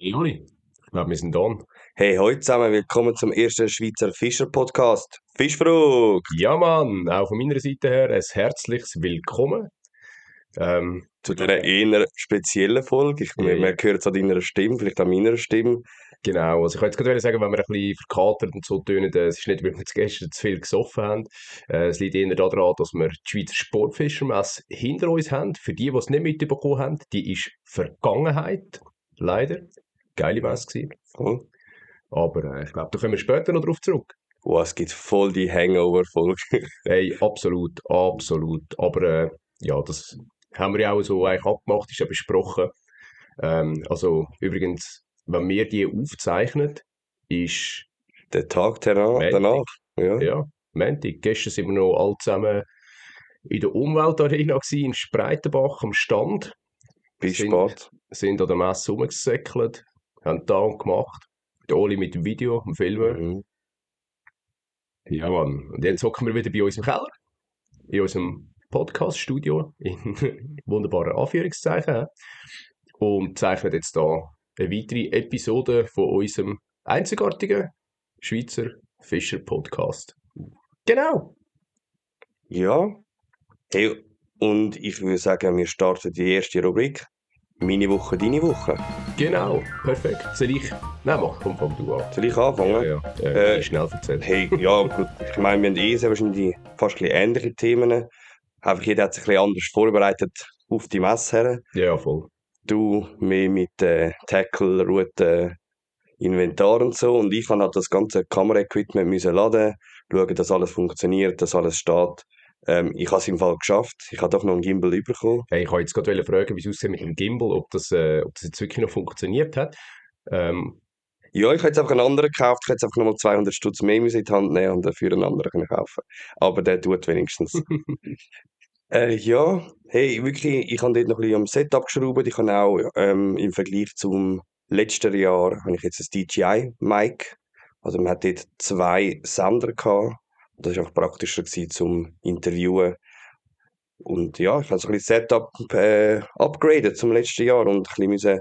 Juri, ich glaube, wir sind on. Hey, heute zusammen, willkommen zum ersten Schweizer Fischer-Podcast. Fischfrucht! Ja, Mann, auch von meiner Seite her ein herzliches Willkommen. Zu Ich glaube, dieser eher speziellen Folge. Man ja, hört es an deiner Stimme, vielleicht an meiner Stimme. genau. Also ich wollte jetzt gerade sagen, wenn wir ein bisschen verkatert und so tönen, es ist nicht, weil wir jetzt gestern zu viel gesoffen haben. Es liegt eher daran, dass wir die Schweizer Sportfischermesse hinter uns haben. Für die es nicht mitbekommen haben, die ist Vergangenheit. Leider. Geile Ja, Messe gewesen. voll. Aber ich glaube, da kommen wir später noch drauf zurück. Oh, es gibt voll die Hangover-Folge. Hey, absolut, absolut. Aber ja, das haben wir ja auch so eigentlich abgemacht, ist ja besprochen. Also übrigens, wenn wir die aufzeichnen, ist Der Tag danach, Montag. ja, Ja, Montag. Gestern sind wir noch alle zusammen in der Umweltarena gewesen, in Spreitenbach am Stand. bis Sind, spät. sind an der Messe rumgesäckelt, haben da und gemacht. Der Oli mit dem Video, dem Filmen. Mhm. Ja, Mann. Und jetzt hocken wir wieder bei uns im Keller, in unserem Podcast-Studio, in wunderbaren Anführungszeichen, und zeichnen jetzt da eine weitere Episode von unserem einzigartigen Schweizer Fischer-Podcast. Genau. Ja, hey, und ich würde sagen, wir starten die erste Rubrik. Meine Woche, deine Woche. Genau, perfekt. Soll ich? Nein, fang du an. Soll ich Ja, anfangen? ja, Äh, schnell erzählen. Hey, ja, gut. Ich meine, wir haben sehr wahrscheinlich fast ein bisschen ähnliche Themen. Einfach jeder hat sich ein bisschen anders vorbereitet auf die Messe her. Ja, voll. Du mehr mit Tackle, Route, Inventar und so. Und ich kann halt das ganze Kameraequipment müssen laden, schauen, dass alles funktioniert, dass alles steht. Ich habe es im Fall geschafft. Ich habe doch noch einen Gimbal bekommen. Hey, ich wollte jetzt gerade fragen, wie es aussieht mit dem Gimbal, ob das jetzt wirklich noch funktioniert hat. Ähm, Ja, ich hätte jetzt einfach einen anderen gekauft. Ich hätte jetzt einfach nochmal 200 Stutz mehr müssen in die Hand nehmen und dafür einen anderen können kaufen. Aber der tut wenigstens. Ja, hey, wirklich, ich habe dort noch ein bisschen am Setup geschraubt. Ich habe auch im Vergleich zum letzten Jahr habe ich jetzt ein DJI-Mic. Also man hat dort zwei Sender gehabt. Das war auch praktischer gewesen zum Interviewen. Und ja, ich habe so ein bisschen Setup upgradet zum letzten Jahr und ein bisschen müssen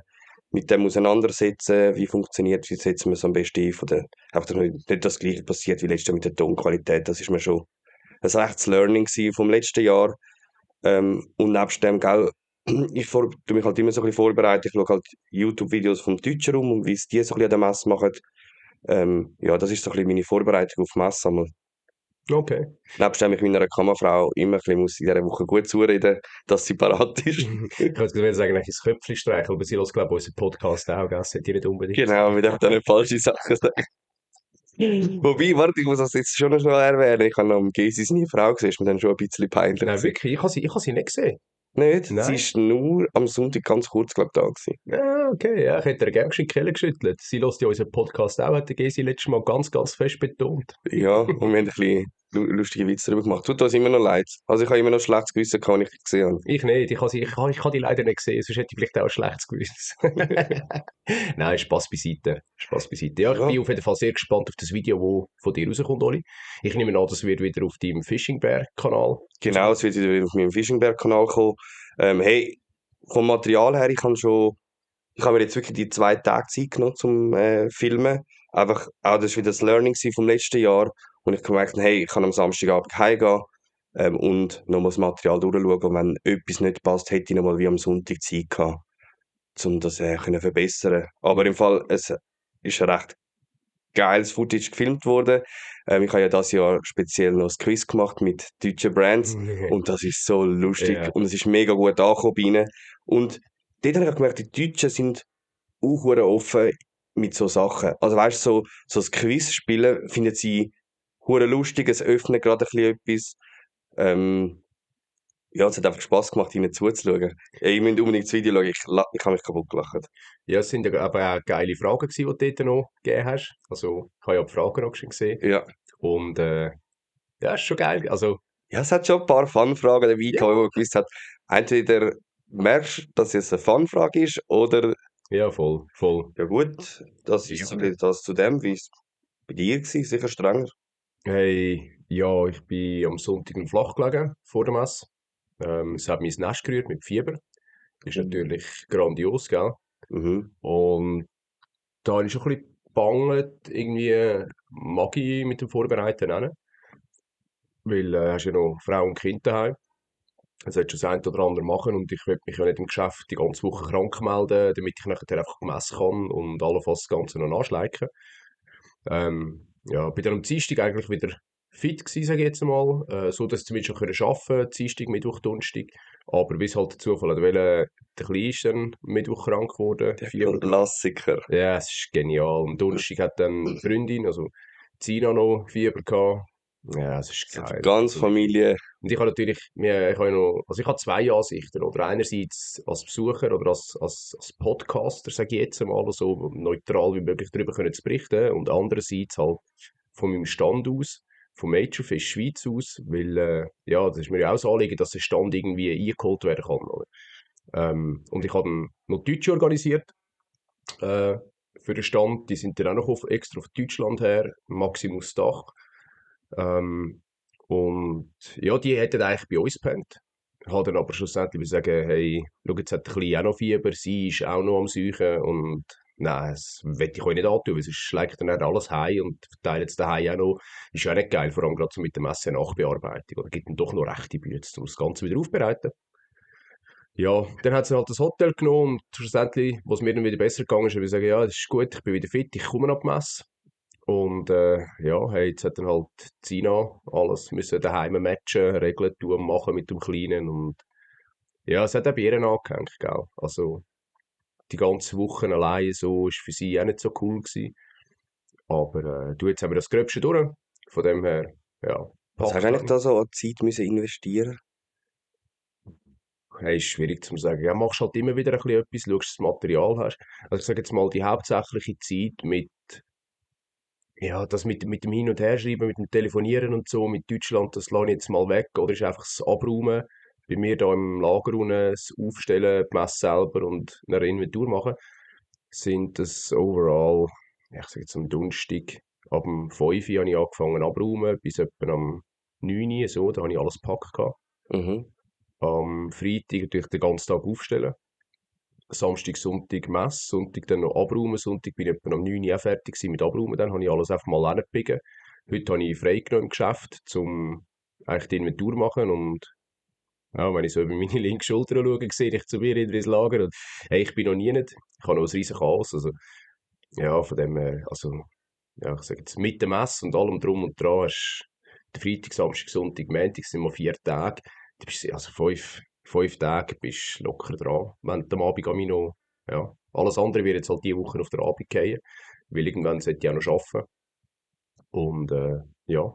mit dem auseinandersetzen, wie funktioniert, wie setzen wir es am besten ein. Einfach dass nicht das Gleiche passiert wie letztes Jahr mit der Tonqualität. Das ist mir schon ein rechtes Learning gewesen vom letzten Jahr. Und nebst dem, gell, tu mich halt immer so ein bisschen vorbereiten. Ich schaue halt YouTube-Videos vom deutschen Raum und wie es die so ein bisschen an der Messe machen. Ja, das ist so ein bisschen meine Vorbereitung auf die Messe. Einmal. okay. Nebst dem ich meiner Kammerfrau immer ein bisschen muss in dieser Woche gut zureden, dass sie parat ist. Ich wollte gerade sagen, eigentlich ins Köpfchen streicheln, aber sie hört, glaube ich, unseren Podcast auch, gell? Das sollte ich nicht unbedingt Genau, sagen. wir dürfen da nicht falsche Sachen sagen. Wobei, warte, ich muss das jetzt schon noch schnell erwähnen. Ich habe noch am Gesi seine Frau gesehen, ist mir dann schon ein bisschen peinlich Nein, gewesen. wirklich, ich habe sie nicht gesehen. Nicht? Sie Nein? ist nur am Sonntag ganz kurz, glaube ich, da gewesen. Ah, okay, ja, ich hätte ihr gerne die Kehle geschüttelt. Sie hört ja unseren Podcast auch, hat der Gesi letztes Mal ganz, ganz fest betont. Ja, und wir haben ein bisschen lustige Witze darüber gemacht. Tut uns immer noch leid. Also ich habe immer noch schlechtes Gewissen gehabt, als ich gesehen habe. Ich nicht, ich habe die leider nicht gesehen, sonst hätte ich vielleicht auch ein schlechtes Gewissen. Nein, Spaß beiseite. Spaß beiseite. Ja, ich Ja, bin auf jeden Fall sehr gespannt auf das Video, das von dir rauskommt, Oli. Ich nehme an, das wird wieder auf deinem Fishing Bear Kanal genau, es rauskommen. wird wieder auf meinem Fischenberg-Kanal kommen. Hey, vom Material her, ich habe mir jetzt wirklich die 2 Tage Zeit genommen zum Filmen. Einfach, auch das war wieder das Learning gewesen vom letzten Jahr. Und ich gemerkt, hey, ich kann am Samstagabend heimgehen und nochmal das Material durchschauen. Und wenn etwas nicht passt, hätte ich nochmal wie am Sonntag Zeit gehabt, um das können verbessern. Aber im Fall, es ist recht geiles Footage gefilmt worden. Ich habe ja dieses Jahr speziell noch ein Quiz gemacht mit deutschen Brands und das ist so lustig Ja. und es ist mega gut angekommen bei ihnen. Und dort habe ich auch gemerkt, die Deutschen sind auch hure offen mit so Sachen. Also weißt du, so das Quiz spielen finden sie hure lustig, es öffnet gerade ein bisschen etwas. Ähm, ja, es hat einfach Spass gemacht, ihnen zuzuschauen. Ja, ich müsst unbedingt das Video schauen, ich habe mich kaputt gelacht. Ja, es sind ja aber auch geile Fragen gewesen, die du dort noch gegeben hast. Also, ich habe ja die Fragen noch schon gesehen. Ja. Und ja, ist schon geil. Also, Ja, es hat schon ein paar Fun-Fragen dabei ja, gehabt, wo man gewusst hat, entweder merkst du, dass es eine Fun-Frage ist, oder, ja, voll, voll. ja gut, das ist Ja. so ein bisschen das zu dem, wie es bei dir war, sicher strenger. Hey, ja, ich bin am Sonntag im Flach gelegen vor der Messe. Es hat mein Nest gerührt mit Fieber. Ist Mhm. natürlich grandios, gell? Mhm. Und da habe ich schon ein bisschen gebangt, irgendwie mag ich mit dem Vorbereiten auch nicht, weil hast ja noch Frau und Kind daheim. Das solltest du das eine oder andere machen und ich will mich ja nicht im Geschäft die ganze Woche krank melden, damit ich nachher einfach messen kann und allenfalls das Ganze noch nachschleichen. Ja, bin dann am Dienstag eigentlich wieder fit gewesen, sage ich jetzt mal, so dass ich zumindest schon arbeiten konnte, Dienstag, Mittwoch, Donnerstag. Aber wie es halt der Zufall hat wollen, der Kleine ist dann Mittwoch krank geworden, Der Fieber. Klassiker. Ja, es ist genial. Am Donnerstag hat dann die Freundin, also Zina, noch Fieber gehabt. Ja, es ist So die geil. ganze Also, Familie. und ich habe natürlich, ich habe noch, also ich habe zwei Ansichten, oder einerseits als Besucher oder als Podcaster, sage ich jetzt mal, so neutral wie möglich darüber können zu berichten und andererseits halt von meinem Stand aus, vom Major Fest Schweiz aus, weil, ja, das ist mir ja auch das Anliegen, dass der Stand irgendwie eingeholt werden kann, oder? Und ich habe dann noch Deutsche organisiert, äh, für den Stand, die sind dann auch noch extra auf Deutschland her, Maximus Dach. Ähm, und ja, die hätten eigentlich bei uns gepennt. Habe dann aber schlussendlich sagen, hey, schau, jetzt hat der Kleine auch noch Fieber, sie ist auch noch am Suchen und nein, das will ich euch nicht antun, weil sonst schlägt dann alles heim und verteilt es daheim auch noch. Ist ja auch nicht geil, vor allem gerade so mit der Messe-Nachbearbeitung. Oder gibt dann doch noch rechte Bütze, um das Ganze wieder aufzubereiten. Ja, dann hat sie halt das Hotel genommen und schlussendlich, wo es mir dann wieder besser gegangen ist, habe ich gesagt, ja, das ist gut, ich bin wieder fit, ich komme ab die Messe. Und ja, hey, jetzt hat dann halt Zina alles müssen daheim matchen, Regeln tun, machen mit dem Kleinen und ja, es hat auch bei ihr angehängt, gell. Also die ganze Woche allein so ist für sie auch nicht so cool gewesen. Aber du, jetzt haben wir das Gröbste durch. Von dem her, ja, Was hast packt du eigentlich dann. da so an Zeit müssen investieren? Hey, ist schwierig zu sagen. Ja, machst halt immer wieder ein bisschen etwas, schaust, dass du das Material hast. Also ich sage jetzt mal, die hauptsächliche Zeit mit ja, das mit dem Hin- und Herschreiben, mit dem Telefonieren und so, mit Deutschland, das lasse ich jetzt mal weg. Oder ist einfach das Abräumen, bei mir da im Lager unten, das Aufstellen, die Messe selber und eine Inventur machen, sind das overall, ja, ich sage jetzt am Donnerstag, ab dem 5 Uhr habe ich angefangen abräumen, bis etwa am 9 Uhr, so, da habe ich alles gepackt gehabt. Mhm. Am Freitag natürlich den ganzen Tag aufstellen. Samstag, Sonntag Messe, Sonntag dann noch abräumen. Sonntag bin ich etwa um 9 Uhr auch fertig gewesen mit abräumen. Dann habe ich alles einfach mal hingepicken. Heute habe ich freigenommen im Geschäft, um eigentlich die Inventur zu machen. Und ja, wenn ich so über meine linke Schulter schaue, sehe ich zu mir in das Lager. Und hey, ich bin noch nie nicht. Ich habe noch ein riesiges Chaos. Also, ja, von dem her, also, ja, ich sage jetzt, mit der Messe und allem drum und dran, ist der Freitag, Samstag, Sonntag, Montag sind mal 4 Tage. Du bist, also 5 Tage bist du locker dran. Wenn du am Abend noch, ja, alles andere wird jetzt halt die Woche auf der Abend gehen, weil irgendwann sollte ich auch noch arbeiten. Und, ja.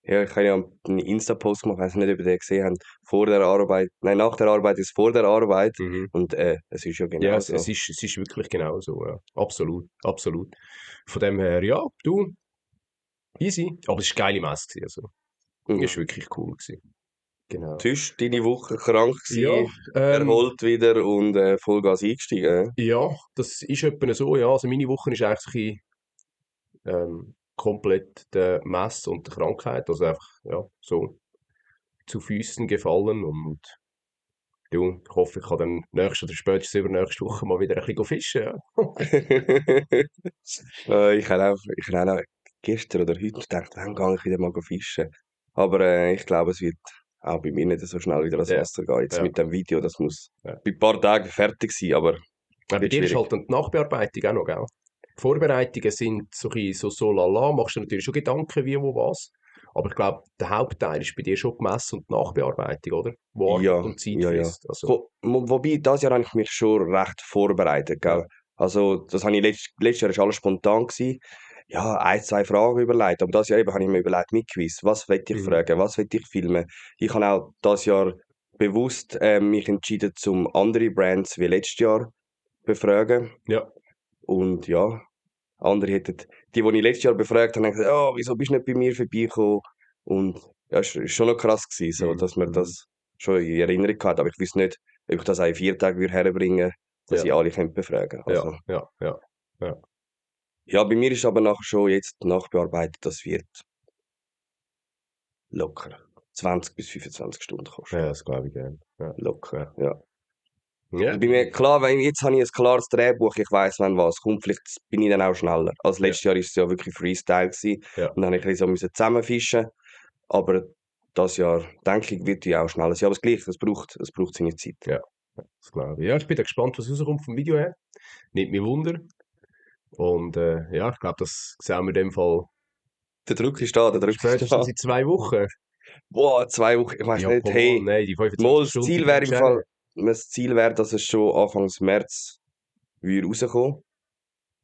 Ja, ich habe ja einen Insta-Post gemacht, ich weiß nicht, ob ihr den gesehen habt, vor der Arbeit, nein, nach der Arbeit ist vor der Arbeit Mhm. und es ist ja Ja, genau es so. ist wirklich genau so, ja. Absolut, absolut. Von dem her, ja, du, easy. Aber es war eine geile Messe gewesen, also. Es war Mhm. wirklich cool gewesen. Genau. Sonst deine Woche krank Ja, gewesen, erholt wieder und Vollgas eingestiegen. ja, das ist etwa so, ja. Also meine Woche ist eigentlich so ein bisschen, komplett der Mess und der Krankheit, also einfach, ja, so zu Füßen gefallen und du, ich hoffe, ich kann dann nächste oder spätestens übernächste Woche mal wieder ein bisschen fischen, ja. Ich habe auch gestern oder heute gedacht, wann gehe ich wieder mal fischen. Aber ich glaube, es wird auch bei mir nicht so schnell wieder ans Ja, Wasser gehen. Jetzt ja, mit dem Video, das muss ja. bei ein paar Tagen fertig sein, aber Ja, bei wird dir ist schwierig. halt dann die Nachbearbeitung auch noch, gell? Die Vorbereitungen sind so ein bisschen so lala, machst du natürlich schon Gedanken, wie, wo, was. Aber ich glaube, der Hauptteil ist bei dir schon die Messe und die Nachbearbeitung, oder? Wo Arbeit Ja, und Zeit ja, ja. frisst. Also, Wobei, das Jahr habe ich mich schon recht vorbereitet, ja. gell? Also, das habe ich letztes Jahr ist alles spontan gewesen. Ja, ein, zwei Fragen überlegt. Aber das Jahr eben habe ich mir überlegt, mit Quiz. Was will ich Mhm. fragen? Was will ich filmen? Ich habe auch das Jahr bewusst mich entschieden, zum andere Brands wie letztes Jahr befragen. Ja. Und ja, andere hätten, die ich letztes Jahr befragt habe, haben gesagt, oh, wieso bist du nicht bei mir vorbeigekommen? Und ja, es war schon noch krass gewesen, so, Mhm. dass man Mhm. das schon in Erinnerung hat. Aber ich wüsste nicht, ob ich das auch in 4 Tagen herbringen würde, dass Ja, ich alle könnte befragen. ja, Also, ja, ja, ja. ja, bei mir ist aber nachher schon jetzt nachbearbeitet, das wird locker 20 bis 25 Stunden kosten. Ja, das glaube ich gerne. Ja, Locker, ja. ja. Ja, Also bei mir, klar, wenn jetzt habe ich ein klares Drehbuch, ich weiss, wenn was kommt, vielleicht bin ich dann auch schneller. Also ja, letztes Jahr war es ja wirklich Freestyle gewesen. ja. Und dann habe ich ein bisschen so müssen zusammenfischen. Aber das Jahr, denke ich, wird ich auch schneller sein. Aber das Gleiche, es braucht seine Zeit. Ja, das glaube ich. Ja, ich bin da gespannt, was rauskommt vom Video her. Nimmt mich Wunder. Und ja, ich glaube, das sehen wir in dem Fall Der Druck ist da, der Druck ist spätestens da. in 2 Wochen. Boah, 2 Wochen, ich weiss Ja, nicht, komm on, hey, nein, die mal 25 das Stunden, die Ziel wäre bringst im du Fall, her. das Ziel wäre, dass es schon Anfang März würde rauskommen.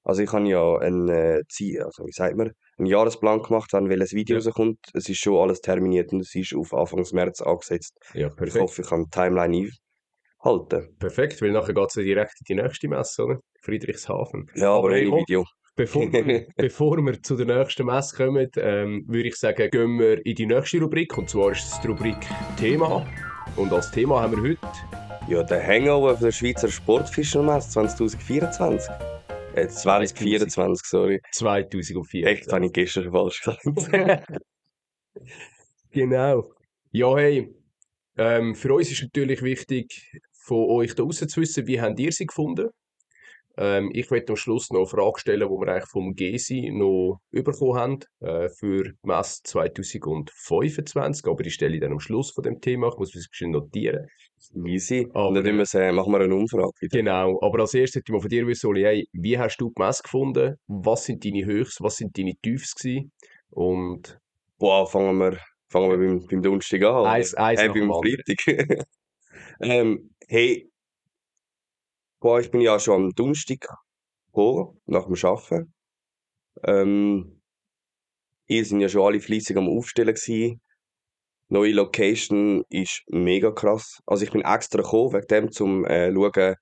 Also ich habe ja also wie sagt man, einen Jahresplan gemacht, wann welches Video Ja, rauskommt. Es ist schon alles terminiert und es ist auf Anfang März angesetzt. ja, Ich perfekt. hoffe, ich kann die Timeline einhalten. Perfekt, weil nachher geht es ja direkt in die nächste Messe, oder? Friedrichshafen. Ja, aber Aber hey, ohne komm, Video. bevor wir zu der nächsten Messe kommen, würde ich sagen, gehen wir in die nächste Rubrik. Und zwar ist es die Rubrik Thema. Und als Thema haben wir heute Ja, der Hangover von der Schweizer Sportfischermesse 2024. 2024, sorry. 2004. Echt, habe ich gestern schon falsch gesagt. Genau. Ja, hey, für uns ist natürlich wichtig, von euch da draussen zu wissen, wie habt ihr sie gefunden? Ich werde am Schluss noch eine Frage stellen, die wir eigentlich vom GESI noch bekommen haben, für die Messe 2025. Aber die stelle ich dann am Schluss von dem Thema. Ich muss es schön notieren. Easy. Und Aber dann machen wir eine Umfrage wieder. genau. Aber als erstes hätte ich mal von dir wissen, Oli, hey, wie hast du die Messe gefunden? Was sind deine Höchst, was sind deine Tiefs gewesen? Und Boah, fangen wir beim Donnerstag an, oder? eins nach dem Beim anderen. Freitag. Hey, boah, ich bin ja schon am Donnerstag gekommen, nach dem Arbeiten. Ähm, ihr sind ja schon alle fleissig am Aufstellen gewesen. Neue Location ist mega krass. Also ich bin extra gekommen, wegen dem, zum schauen,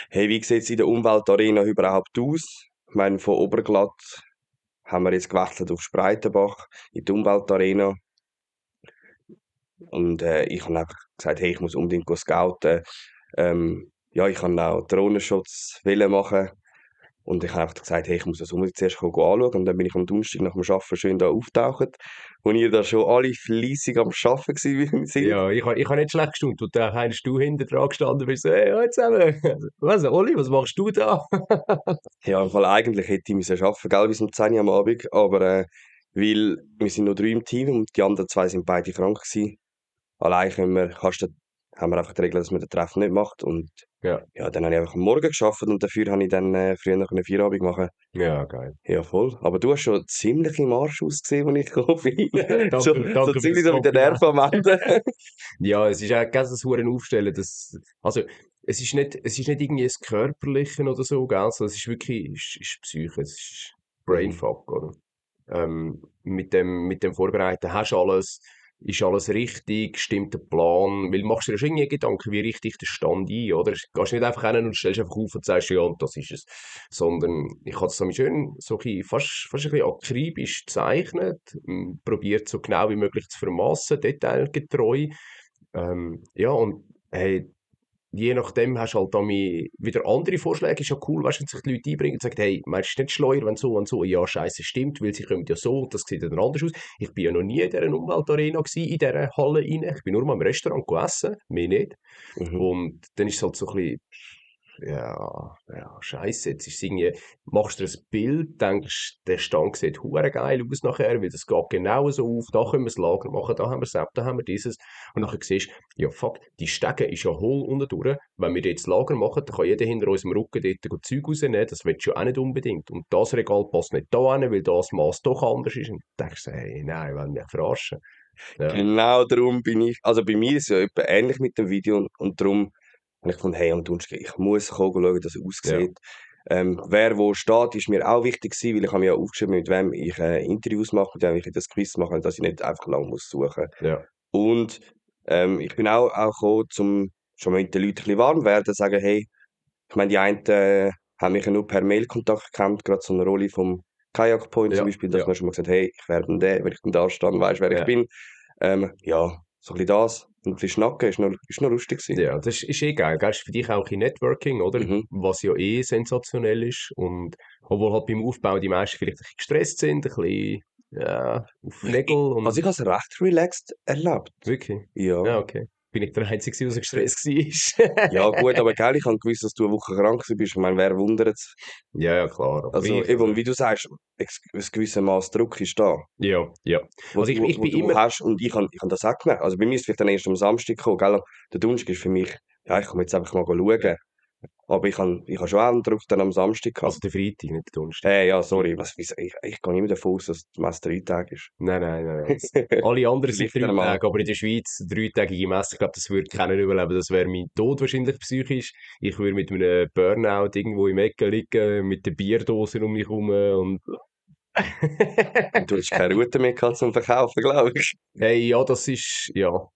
hey, wie sieht es in der Umweltarena überhaupt aus? Ich meine, von Oberglatt haben wir jetzt gewechselt auf Spreitenbach in die Umweltarena. Und ich habe einfach gesagt, hey, ich muss unbedingt scouten. Ja, ich kann auch Drohnenschutz machen. Und ich habe einfach gesagt, hey, ich muss das unbedingt zuerst anschauen. Und dann bin ich am Donnerstag nach dem Arbeiten schön da auftaucht. Und ihr da schon alle fleissig am Arbeiten gewesen sind. Ja, ich habe nicht schlecht gestaunt. Und da hast du hinten dran gestanden und bist so, hey, hallo zusammen. Was, Oli, was machst du da? Ja, im Fall eigentlich hätte ich müssen arbeiten, gell, bis um 10 Uhr am Abend. Aber weil wir sind nur 3 im Team und die anderen 2 sind beide krank gewesen. Allein haben wir einfach die Regel, dass man den Treffen nicht macht. Und Ja, ja, dann habe ich einfach am Morgen geschafft und dafür habe ich dann früher noch eine Feierabend machen. ja, geil. Ja, voll. Aber du hast schon ziemlich im Arsch ausgesehen, als ich gekommen bin. so, Danke, so danke für ziemlich das so mit den Kompliment. Nerven am Ende. Ja, es ist auch ganz das Huren Aufstellen, also, es ist nicht irgendwie das Körperliche oder so, gell? Also, es ist wirklich, ist Psyche, es ist Mhm. Brainfuck, oder? Mit dem Vorbereiten hast du alles, ist alles richtig, stimmt der Plan, weil du machst dir ja schon irgendwie Gedanken, wie richte ich den Stand ein, oder? Du gehst nicht einfach hin und stellst einfach auf und sagst, ja, und das ist es. Sondern ich habe es so schön, so ein bisschen, fast ein bisschen akribisch gezeichnet, probiert so genau wie möglich zu vermassen, detailgetreu. Ja, und hey, je nachdem hast du halt dann wieder andere Vorschläge. Ist ja cool, weißt du, wenn sich die Leute einbringen und sagen, hey, meinst du es nicht schleuer, wenn so und so? Ja, scheiße, stimmt, weil sie kommen ja so und das sieht ja dann anders aus. Ich bin ja noch nie in dieser Umweltarena gewesen, in dieser Halle rein. Ich bin nur mal im Restaurant gegessen, mehr nicht. Mhm. Und dann ist es halt so ein bisschen, ja, scheiße, jetzt ist es irgendwie, machst du dir ein Bild, denkst, der Stand sieht hure geil aus nachher, weil das geht genau so auf, da können wir das Lager machen, da haben wir das, da haben wir dieses. Und nachher siehst du, ja fuck, die Stege ist ja hohl unten durch. Wenn wir jetzt Lager machen, dann kann jeder hinter unserem Rücken dort Zeug rausnehmen, das willst du ja auch nicht unbedingt. Und das Regal passt nicht da hin, weil das Maß doch anders ist. Und du denkst, hey, nein, wollen mich verarschen. Ja, Genau darum bin ich, also bei mir ist es ja etwa ähnlich mit dem Video und darum habe ich gefunden, hey, am Donnerstag, ich muss kommen, schauen, wie das ja, aussieht. Wer wo steht, ist mir auch wichtig gewesen, weil ich habe mir ja aufgeschrieben, mit wem ich Interviews mache, mit wem ich das Quiz mache, dass ich nicht einfach lang muss suchen. ja, Und ich bin auch gekommen, um schon mal mit den Leuten ein bisschen warm werden, sagen, hey, ich meine, die einen haben mich ja nur per Mail Kontakt gehabt, gerade so eine Rolle vom Kayak Point zum ja, Beispiel, dass ja, man schon mal gesagt hat, hey, ich werde denn der, wenn ich dann da stehe, weisst, wer ich ja. bin. Ja, so ein bisschen das. Und ein bisschen schnacken ist noch lustig gewesen. Ja, das ist eh geil, gell? Ist für dich auch ein Networking, oder? Mhm. Was ja eh sensationell ist. Und obwohl halt beim Aufbau die meisten vielleicht ein bisschen gestresst sind, ein bisschen, ja, auf Nägel Also und ich habe es recht relaxed erlebt. wirklich. Ja. Ja, okay. bin ich der Einzige, der so gestresst war. Ja gut, aber gell, ich habe gewusst, dass du eine Woche krank bist. Ich meine, wer wundert es? Ja, klar. Aber Also ich, eben, wie du sagst, ein gewisser Maß Druck ist da, ja. wo, Also ich wo bin du immer... hast. Und ich hab das auch gemerkt. Also bei mir ist es vielleicht dann erst am Samstag gekommen, gell? Der Donnerstag ist für mich, ja, ich kann jetzt einfach mal schauen. Aber ich hab schon auch einen Druck dann am Samstag Also gehabt. der Freitag, nicht der Donnerstag. Ja, sorry, ich gehe nicht mehr davon aus, dass die Messe 3 Tage ist. Nein. Alle anderen sind Vielleicht 3 einmal. Tage, aber in der Schweiz 3-tägige Messe, ich glaube, das würde keiner überleben. Das wäre mein Tod wahrscheinlich psychisch. Ich würde mit einem Burnout irgendwo im Ecken liegen, mit der Bierdose um mich herum und... Und du hast keine Route mehr gehabt zum Verkaufen, glaube ich. Hey, ja, das ist... Ja.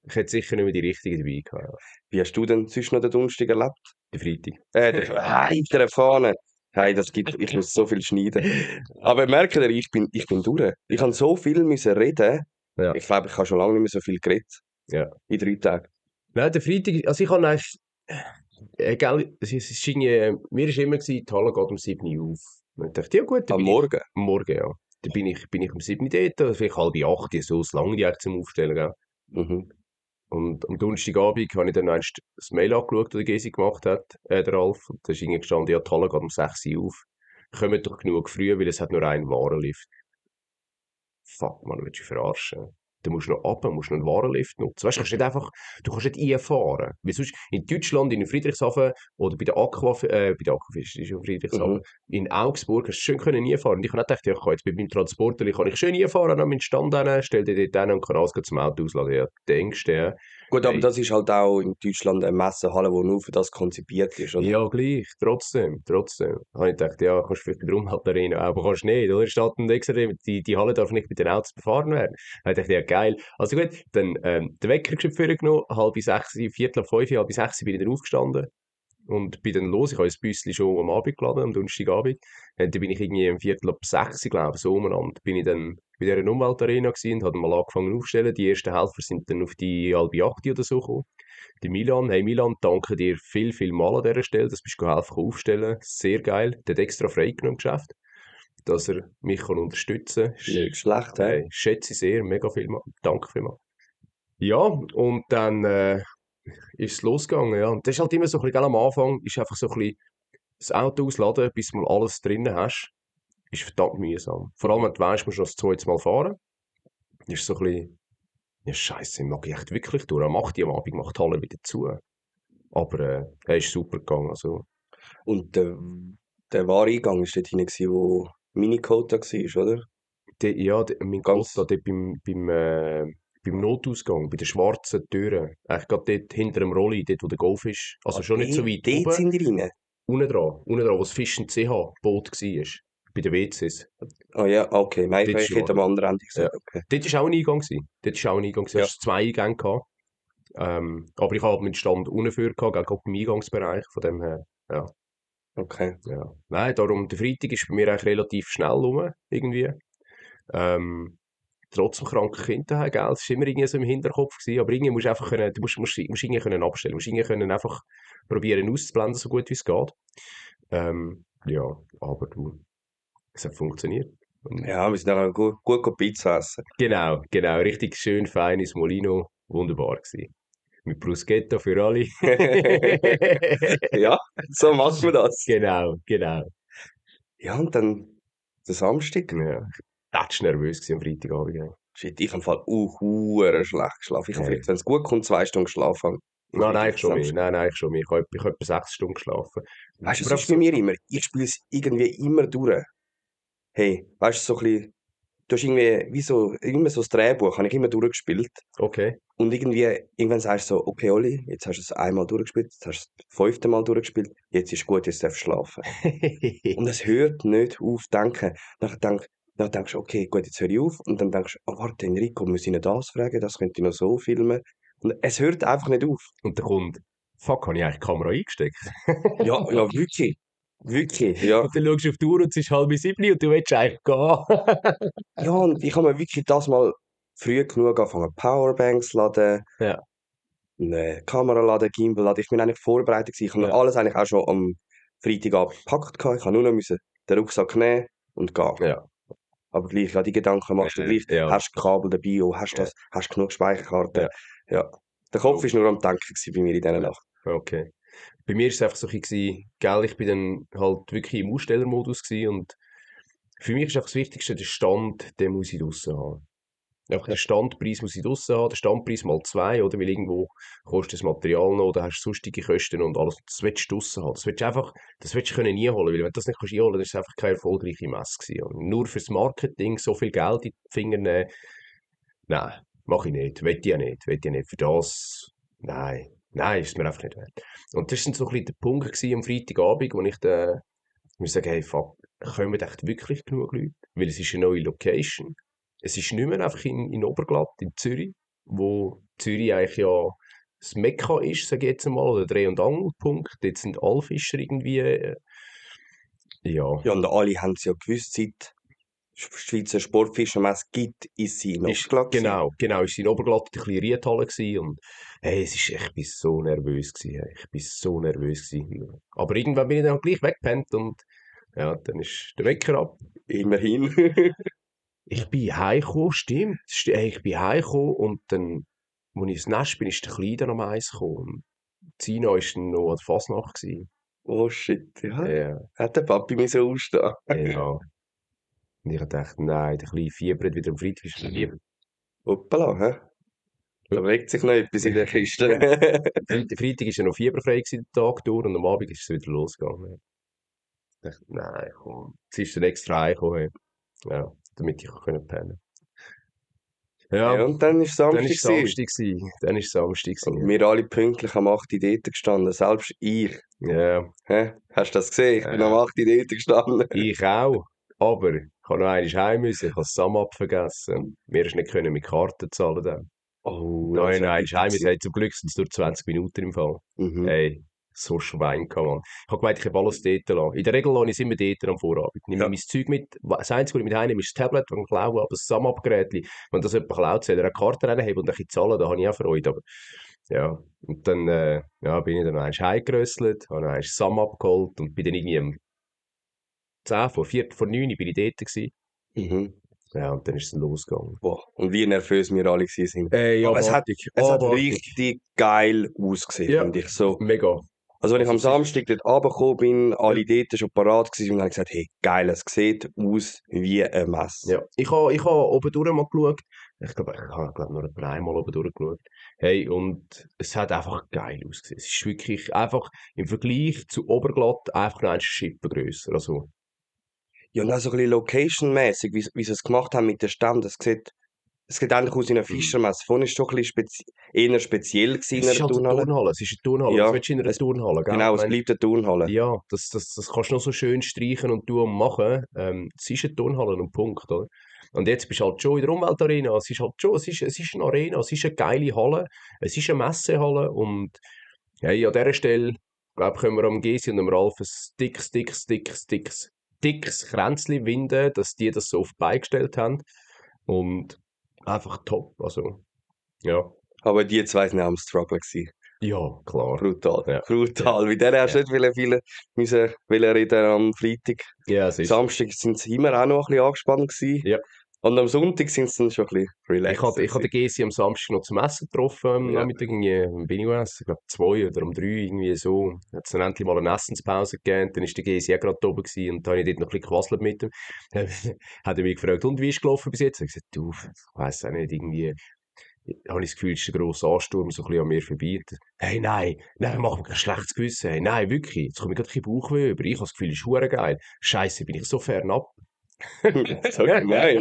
Ich hätte sicher nicht mehr die richtige dabei gehabt. Ja. Wie hast du denn sonst noch den Donnerstag erlebt? Der Freitag. Der Fahne. Hey, ich muss so viel schneiden. Aber merkt ihr, ich bin durch. Ich habe so viel müssen reden. Ja. Ich glaube, ich habe schon lange nicht mehr so viel geredet. Ja. In 3 Tagen. Nein, der Freitag... Also ich habe eigentlich... Gell, es ist irgendwie... Mir war immer, die Halle geht um 7 Uhr auf. Und ich dachte, ja gut, dann Am bin ich... Morgen. Am Morgen, ja. Dann bin ich um 7 Uhr dort, oder vielleicht 7:30, so lange die eigentlich zum Aufstellen, gell. Mhm. Und am Donnerstagabend habe ich dann einst das Mail angeschaut, das Gesi gemacht hat, der Ralf. Und da ist irgendwie gestanden, ja, die Halle geht um 6 Uhr auf. Kommt doch genug früh, weil es hat nur einen Warenlift. Fuck, man, willst du dich verarschen? Du musst noch runter, musst noch einen Warenlift nutzen. Weißt du, du kannst nicht einfahren. Weil sonst in Deutschland, in Friedrichshafen oder bei der Aquafisch, ist ja Friedrichshafen, Mhm. in Augsburg, hast du schön können einfahren. Und ich habe nicht gedacht, ja, ich kann jetzt mit meinem Transporter, kann ich schön einfahren, an meinen Stand hin, stell dich dort hin und kann alles zum Auto ausladen. Ja, denkst du, ja. Gut, aber Hey. das ist halt auch in Deutschland eine Messehalle, die nur für das konzipiert ist, oder? Ja, gleich, trotzdem. Habe ich gedacht, ja, kannst du vielleicht bei der Umweltarena, aber kannst nicht, oder? Steht dann extra, die Halle darf nicht mit den Autos befahren werden. Da dachte ich, ja, geil. Also gut, dann, den Wecker genommen, 5:30, 4:45, 5:30 bin ich dann aufgestanden und bin dann los. Ich habe das Büsschen schon am Abend geladen, am Donnerstagabend. Und dann bin ich irgendwie um 5:45, glaube ich, so umeinander, bin ich dann bei dieser Umweltarena gewesen und habe mal angefangen aufzustellen. Die ersten Helfer sind dann auf die 7:30 oder so gekommen. Die Milan, hey Milan, danke dir viel mal an dieser Stelle, dass du helfen aufstellen. Sehr geil. Der hat extra freigenommen im Geschäft, dass er mich kann unterstützen kann. Nicht schlecht, hä? Hey, schätze ich sehr, mega viel. Danke vielmals. Ja, und dann ist es losgegangen, ja. Und das ist halt immer so ein bisschen, gell, am Anfang ist einfach so ein bisschen das Auto ausladen, bis du mal alles drinnen hast, ist verdammt mühsam. Vor allem, wenn du weißt, du musst noch das zweite Mal fahren. Ist so ein bisschen, ja Scheiße, mag ich echt wirklich durch. Am 8 Uhr am Abend macht die Halle wieder zu. Aber er ist super gegangen, also. Und der wahre Eingang war dort hinein, wo Minicota war, oder? Mein Ganz. Kota dort beim Notausgang, bei der schwarzen Tür, eigentlich gerade dort hinter dem Rolli, dort wo der Golf ist. Also schon nicht so weit Dort oben, sind die rein. unten dran, wo das Fisch und CH-Boot war, bei den WCs. Ah ja, okay. Nein, Dort ich ist hätte am wahr. anderen Ende gesagt. Ja. Okay. Dort war auch ein Eingang. Du Ja. hast 2 Eingänge gehabt. Aber ich habe meinen Stand unten für gehabt, gerade im Eingangsbereich, von dem her, ja. Okay. Ja. Nein, darum, der Freitag ist bei mir eigentlich relativ schnell rum, irgendwie. Trotz dem kranken Kind daheim, gell? Das war immer irgendwie so im Hinterkopf gewesen, aber irgendwie musst du einfach können, musst irgendwie können abstellen, musst irgendwie können einfach probieren auszublenden, so gut wie es geht. Ja, aber du, es hat funktioniert. Und Ja, wir sind dann gut Pizza essen. genau, richtig schön feines Molino, wunderbar gewesen. Mit Bruschetta für alle. Ja, so machen wir das. Genau. Ja, und dann der Samstag. Ja, ich war nervös gewesen am Freitagabend. Ja. Shit, ich habe im Fall hure schlecht geschlafen. Ich habe Hey. vielleicht, wenn es gut kommt, 2 Stunden geschlafen. Nein, ich schon mehr. Nein, ich schon mehr. Ich habe etwa 6 Stunden geschlafen. Weißt du, Aber das ist bei mir immer. Ich spiele es irgendwie immer durch. Hey, weißt du, so ein bisschen, du hast irgendwie, wie so, immer so das Drehbuch, habe ich immer durchgespielt. Okay. Und irgendwann sagst du so, okay, Oli, jetzt hast du es einmal durchgespielt, jetzt hast du es das 5. Mal durchgespielt, jetzt ist gut, jetzt darfst du schlafen. Und es hört nicht auf zu denken. Dann denkst du, okay, gut, jetzt höre ich auf. Und dann denkst du, oh, warte, Enrico, muss ich noch das fragen, das könnte ich noch so filmen. Und es hört einfach nicht auf. Und dann kommt, fuck, habe ich eigentlich die Kamera eingesteckt? Ja, wirklich. Wirklich, ja. Und dann schaust du auf die Uhr und es ist 6:30 und du willst eigentlich gehen. Ja, und ich habe mir wirklich das mal früh genug angefangen, Powerbanks laden, Ja. eine Kamera laden, Gimbal laden. Ich bin eigentlich vorbereitet gewesen. Ich habe Ja. alles eigentlich auch schon am Freitagabend gepackt gehabt. Ich habe nur noch den Rucksack nehmen und gehen. Ja. Aber gleich, ja, die Gedanken machst du gleich. Ja. Hast du Kabel dabei, hast du das, hast du genug Speicherkarten? Ja. Der Kopf war nur am Denken gewesen bei mir in dieser Nacht. Okay. Bei mir war es einfach so ein bisschen, gell, ich bin dann halt wirklich im Ausstellermodus gewesen und für mich ist einfach das Wichtigste, der Stand, den muss ich draussen haben. Einfach Ja. den Standpreis muss ich draussen haben, der Standpreis mal 2, oder? Weil irgendwo kostet das Material noch, oder hast du sonstige Kosten und alles. Das willst du draussen haben. Das willst du einfach, das willst du können einholen, weil wenn du das nicht einholen kannst, dann ist es einfach keine erfolgreiche Messe gewesen. Und nur fürs Marketing so viel Geld in die Finger nehmen, nein, mache ich nicht, will ich ja nicht, will ich ja nicht. Für das, nein, nein, ist es mir einfach nicht wert. Und das war so ein bisschen der Punkt gewesen am Freitagabend, wo ich dann, muss sagen, hey, fuck, kommen echt wirklich genug Leute? Weil es ist eine neue Location. Es ist nicht mehr einfach in Oberglatt, in Zürich, wo Zürich eigentlich ja das Mekka ist, sage ich jetzt einmal, oder Dreh- und Angelpunkt. Dort sind alle Fischer irgendwie, ja, Ja, und alle haben es ja gewusst, seit Schweizer Sportfischermesse gibt, ist sie in ist, Oberglatt gewesen. genau, ist in Oberglatt die kleine Riedhalle gewesen und, hey, ich bin so nervös gewesen, hey, ich bin so nervös gewesen. Aber irgendwann bin ich dann gleich weggepennt und, ja, dann ist der Wecker ab. Immerhin. Ich bin heimgekommen, stimmt. Ich bin heimgekommen und dann, als ich ins Nest bin, ist der Kleine dann um 1 gekommen. Und Zina war dann noch an der Fasnacht gewesen. Oh shit, ja. Ja, Hat der Papi mich so ausstehen? ja. Und ich dachte, nein, der Kleine fiebert wieder am Freitag ist verliebt. Hoppala, hä? Da bewegt sich noch etwas in der Kiste. Freitag war ja noch fieberfrei gewesen, den Tag durch und am Abend ist es wieder losgegangen. Ich dachte, nein, komm. Jetzt ist er extra heimgekommen. Ja, damit ich pennen konnte. Ja, Ja, und dann war dann war Samstag es gewesen. Samstag gewesen. Dann ist es Samstag Und gewesen. wir alle pünktlich am 8 Uhr dort gestanden, selbst ich. Ja, Hä? Hast du das gesehen? Ich bin am ja. 8 Uhr dort gestanden. Ich auch. Aber ich habe noch einmal heim müssen. Ich habe das Sum-Up vergessen. Wir konnten nicht mit Karten zahlen. Dann. Oh, Nein, das war nein, bitter heim gewesen. müssen. Zum Glück sind es nur 20 Minuten im Fall. Mhm. Hey, so Schwein kann man. Ich habe gemeint, ich habe alles dort lassen. In der Regel lasse ich es immer dort am Vorabend. Ich nehme Ja. mein Zeug mit. Das Einzige, was ich mit heimnehme, ist das Tablet, das ich klaue, aber das Sum-Up-Gerät. Wenn das jemand klaut, soll er eine Karte reinhaben und ein bisschen zahlen. Da habe ich auch Freude. Aber ja, und dann ja, bin ich dann einmal heimgerösselt, habe dann einmal Sum-Up geholt und bin dann irgendwie um 10 vor 4 vor 9 bin ich dort gewesen. Mhm. Ja, und dann ist es dann losgegangen. Boah. Und wie nervös wir alle gewesen sind. Ey, Aber es hat abartig. richtig geil ausgesehen, Ja, finde ich. So. mega. Also, wenn ich Also am es ist, Samstag dort runtergekommen bin, alle dort schon parat gewesen und haben gesagt, hey, geil, es sieht aus wie eine Messe. ja. Ich ha oben durch mal geschaut. Ich glaube nur einmal oben durchgeschaut. Hey, und es hat einfach geil ausgesehen. Es ist wirklich einfach im Vergleich zu Oberglatt einfach noch ein Schippen grösser. Also, Ja, und auch so ein bisschen location-mässig, wie sie es gemacht haben mit den Ständen. Es sieht eigentlich aus wie eine Fischermesse. Vorhin war es schon ein bisschen eher speziell gewesen in es ist einer halt eine Turnhalle. Turnhalle. Es ist eine Turnhalle. Was Ja, willst du in einer es, Turnhalle, gell? genau, Ich es meine, bleibt eine Turnhalle. ja, das kannst du noch so schön streichen und tun und machen. Es ist eine Turnhalle und Punkt, oder? Und jetzt bist du halt schon in der Umweltarena. Es ist halt schon, es ist eine Arena, es ist eine geile Halle, es ist eine Messehalle und hey, an dieser Stelle, glaube können wir am Gesi und am Ralf ein dickes Kränzchen winden, dass die das so auf die Beine gestellt haben. Und einfach top, also, ja. Aber die zwei sind auch am Struggle gewesen. Ja, klar. Brutal. Ja, Brutal. Mit denen hast du ja. nicht viele müssen reden am Freitag. Ja, es ist, Samstag sind sie immer auch noch ein bisschen angespannt gewesen. ja. Und am Sonntag sind sie dann schon ein bisschen relaxed Ich hatte den Gesi am Samstag noch zum Essen getroffen, am Ja. Nachmittag, irgendwie, bin ich gegessen? Ich glaube 2 oder um 3, irgendwie so. Hat es dann endlich mal eine Essenspause gegeben, dann ist der Gesi auch gerade oben gewesen und da habe ich dort noch ein bisschen gequasselt mit ihm. Hat er mich gefragt, und wie ist gelaufen bis jetzt? Ich habe gesagt, du, ich weiss auch nicht, irgendwie, habe ich das Gefühl, es ist ein grosser Ansturm so ein bisschen an mir vorbei. Hey, nein, mach mir kein schlechtes Gewissen, hey, nein, wirklich, jetzt komme ich gerade ein bisschen Bauchweh über, ich habe das Gefühl, es ist verdammt geil. Scheisse, bin ich so fernab. So gemein.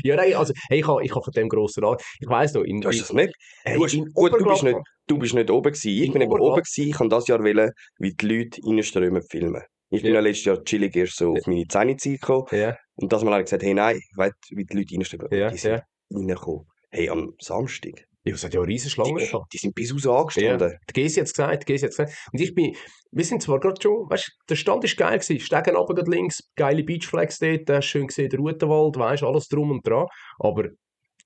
Ja, nein, also, hey, ich habe von dem grossen ich weiss noch, Du hast das nicht. hey, Du hast, in gut, Oberglatt, du bist nicht oben gewesen. Ich in bin eben oben Oberglatt, gewesen. Ich kann das Jahr wählen, wie die Leute reinströmen filmen. Ich bin ja, ja letztes Jahr chillig erst so auf meine Zähne-Zeit gekommen. ja, Und das Mal habe ich gesagt, hey, nein, ich weiß, wie die Leute reinströmen. Und ja, die sind ja. reingekommen. Hey, am Samstag. Ja, es hat ja eine riesen Schlange Die, gehabt. die sind bis raus Ja, angestanden. der Gysi hat es gesagt, der Gysi hat's gesagt. Und wir sind zwar gerade schon, weißt du, der Stand ist geil gewesen, Stegen runter gerade links, geile Beachflags dort, hast schön gesehen, der Rutenwald, weißt du, alles drum und dran. Aber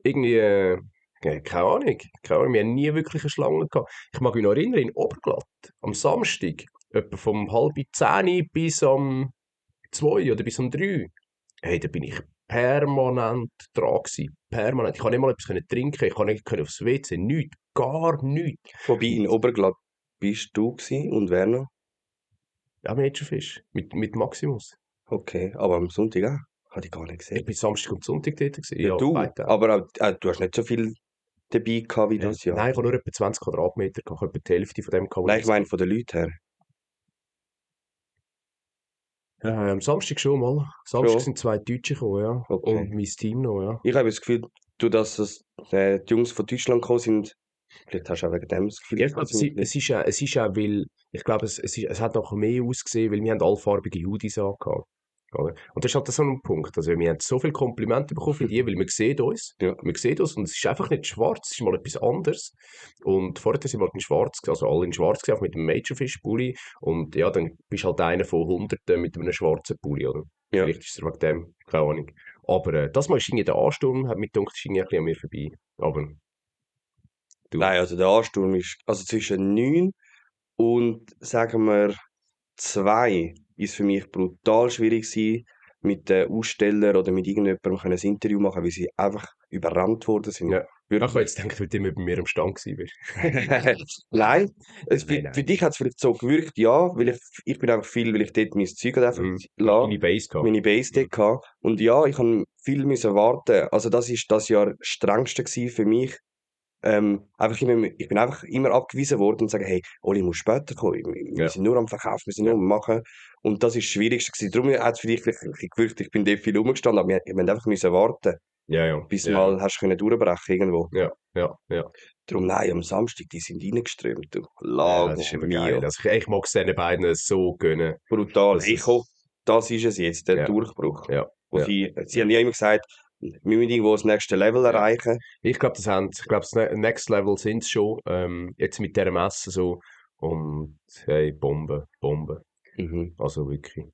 irgendwie, keine Ahnung, wir haben nie wirklich eine Schlange gehabt. Ich mag mich noch erinnern, in Oberglatt, am Samstag, etwa vom 9:30 bis am 2 oder bis um 3, Hey, da bin ich permanent dran gewesen. Permanent. Ich konnte nicht mal etwas trinken, ich konnte nicht aufs WC, nichts, gar nichts. Wobei in Oberglatt bist du gewesen und wer noch? Ja, Mädchenfisch. Mit Maximus. Okay, aber am Sonntag auch? Habe ich gar nicht Ich gesehen. bin Samstag und Sonntag dort gewesen. Ja, Ja, du. beide Tage. Aber du hast nicht so viel dabei gehabt wie das Jahr. Nein, ich habe nur etwa 20 Quadratmeter gehabt. Ich habe etwa die Hälfte von dem gehabt. Nein, ich meine von den Leuten her. Am Samstag schon mal. Samstag Schon? sind 2 Deutsche gekommen, ja. Okay. Und mein Team noch, ja. Ich habe das Gefühl, die Jungs von Deutschland gekommen sind, vielleicht hast du auch wegen dem das Gefühl, Ja, ich glaube, dass sie es ist auch, weil, ich glaube, es hat noch mehr ausgesehen, weil wir haben allfarbige Hoodies angehabt. Oder? Und das ist halt so ein Punkt. Also wir haben so viele Komplimente bekommen von dir, weil wir sehen uns. Ja. Wir sehen uns und es ist einfach nicht schwarz, es ist mal etwas anderes. Und vorher sind wir halt in schwarz, also alle in schwarz gewesen, auch mit dem Majorfish-Pulli. Und ja, dann bist du halt einer von Hunderten mit einem schwarzen Pulli, oder? Ja. Vielleicht ist es wegen dem, keine Ahnung. Aber das Mal ist irgendwie der Ansturm, hat mir gedacht, ist irgendwie ein bisschen an mir vorbei. Aber du. Nein, also der Ansturm ist, also zwischen 9 und, sagen wir, 2 ist für mich brutal schwierig gewesen, mit den Ausstellern oder mit irgendjemandem ein Interview machen, weil sie einfach überrannt worden sind. Ja. Ich habe Wirklich. jetzt gedacht, weil du immer bei mir am Stand gewesen bist. Nein, Nein. für dich hat es vielleicht so gewirkt, ja, weil ich bin einfach viel, weil ich dort mein Zeug halt einfach lassen, Meine Base gehabt. meine Base dort gehabt. Und ja, ich habe viel müssen warten. Also das ist das Jahr das strengste gewesen für mich. Ich bin einfach immer abgewiesen worden und sagen, hey, Oli, muss später kommen. Wir Ja. sind nur am Verkaufen, wir sind nur am Machen. Und das ist das Schwierigste gewesen. Darum hat es für dich vielleicht ein bisschen gewirkt, ich bin dort viel rumgestanden, aber wir haben einfach müssen warten, Ja. bis ja. mal hast können durchbrechen irgendwo. Ja. Darum, nein, am Samstag, die sind reingeströmt, du. Ja, Lago das ist eben mio. geil. Also ich mag es diesen beiden so gönnen. Brutal. Das Hey, ist- komm, das ist es jetzt, der Ja. Durchbruch. Ja. Wo Ja. sie haben ja immer gesagt, wir müssen irgendwo das nächste Level erreichen. Ich glaube, das Next Level sind es schon. Jetzt mit dieser Messe so. Und hey, Bombe. Mhm. Also wirklich.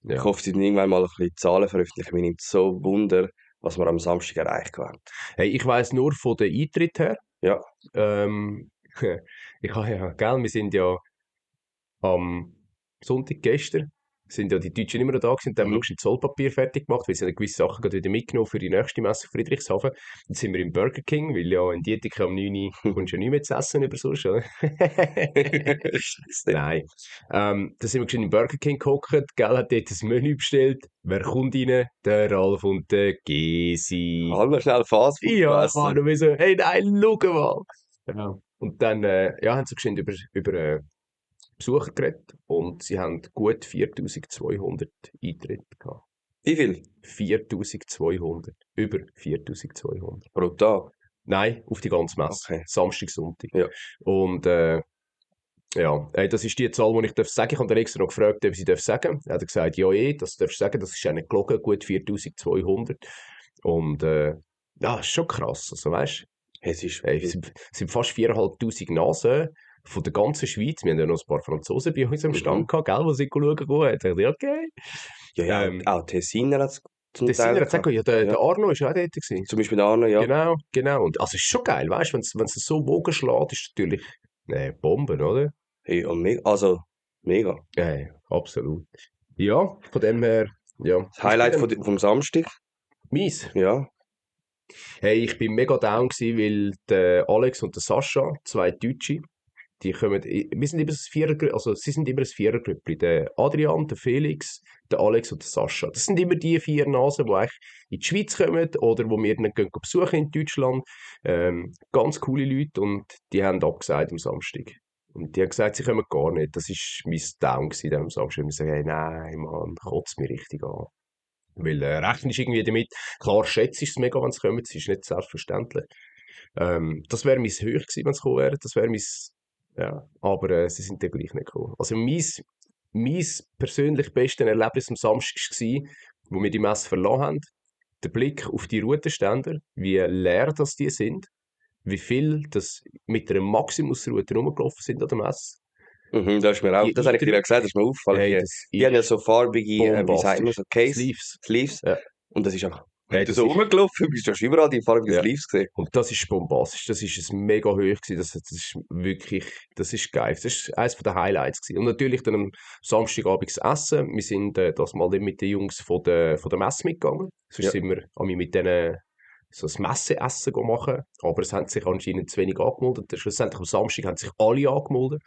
Ich Ja. hoffe, sie dann irgendwann mal ein bisschen Zahlen veröffentlichen. Mir nimmt so Wunder, was wir am Samstag erreicht haben. Hey, ich weiss nur von den Eintritt her. Ja. Ich habe ja, gell, wir sind ja am Sonntag gestern sind ja die Deutschen immer noch da gewesen, und haben Mhm. noch schnell Zollpapier fertig gemacht, weil sie haben gewisse Sachen gerade wieder mitgenommen für die nächste Messe in Friedrichshafen. Jetzt sind wir im Burger King, weil ja in Dietikon am 9 Uhr kommst du ja nicht mehr zu essen über sonst, oder? Nein. Da sind wir schon im Burger King gehockt, gell, hat dort das Menü bestellt. Wer kommt rein? Der Ralf und der Gesi. Halt mal schnell Fastfood Ja, ich essen. war nur so, hey nein, schau mal. Ja. Und dann haben sie geschwind über Besucher geredet und sie haben gut 4200 Eintritte gehabt. Wie viel? 4200. Über 4200. Pro Tag? Nein, auf die ganze Messe. Okay. Samstag, Sonntag. Ja. Und ja, das ist die Zahl, die ich sagen darf. Ich habe den extra noch gefragt, ob sie sagen darf. Er hat gesagt, ja, das darfst du sagen, das ist ja nicht gelogen, gut 4200. Und ja, das ist schon krass, also weißt Es ist, es sind fast 4'500 Nasen von der ganzen Schweiz. Wir haben ja noch ein paar Franzosen bei uns am Stand gehabt, gell, die sie schauen gehen. Ich dachte, okay. ja, auch Tessiner hat es zum Das Teil sind ja, gehabt. ja, der Arno war auch dort gewesen. Zum Beispiel der Arno, ja. Genau. Und also, es ist schon geil, weißt du, wenn es so Wogen schlägt, ist es natürlich Bomben, oder? Hey, und mega. Absolut. Ja, von dem her, ja. Das Highlight vom Samstag, Mies. ja. Hey, ich bin mega down gewesen, weil der Alex und der Sascha, 2 Deutsche, die kommen, wir sind immer also sie sind immer ein Vierergrüppli. Der Adrian, der Felix, der Alex und der Sascha. Das sind immer die 4 Nasen, die eigentlich in die Schweiz kommen oder wo wir dann besuchen in Deutschland. Ganz coole Leute und die haben abgesagt am Samstag. Und die haben gesagt, sie kommen gar nicht. Das war mein Down gewesen, am Samstag. Wir sagen, hey, nein, Mann, kotzt mich richtig an. Weil rechnest irgendwie damit, klar schätzt es mega, wenn es kommt, es ist nicht selbstverständlich. Das wäre mein Höch gewesen, wenn es gekommen wäre. Das wäre mein, ja, aber sie sind dann gleich nicht gekommen. Also mein persönlich bestes Erlebnis am Samstag war, wo wir die Messe verlassen haben, der Blick auf die Routenständer, wie leer das die sind, wie viel das mit einer Maximus-Route rumgelaufen sind an der Messe. Mhm, das habe ich dir ja gesagt, das ist mir aufgefallen. Hey, die haben ja so farbige, wie sagt man so, Case, Sleeves. Sleeves. Ja. Und das ist einfach Hey, Und du das so ist, rumgelaufen bist, du hast überall die farbigen ja. Sleeves gesehen. Und das ist bombastisch. Das ist ein mega hoch gewesen. Das ist wirklich, das ist geil. Das ist eines der Highlights gewesen. Und natürlich dann am Samstagabend das Essen. Wir sind das mal dann mit den Jungs von der Messe mitgegangen. Sonst Ja. sind wir mit denen so ein Messeessen machen. Aber es haben sich anscheinend zu wenig angemeldet. Schlussendlich am Samstag haben sich alle angemeldet.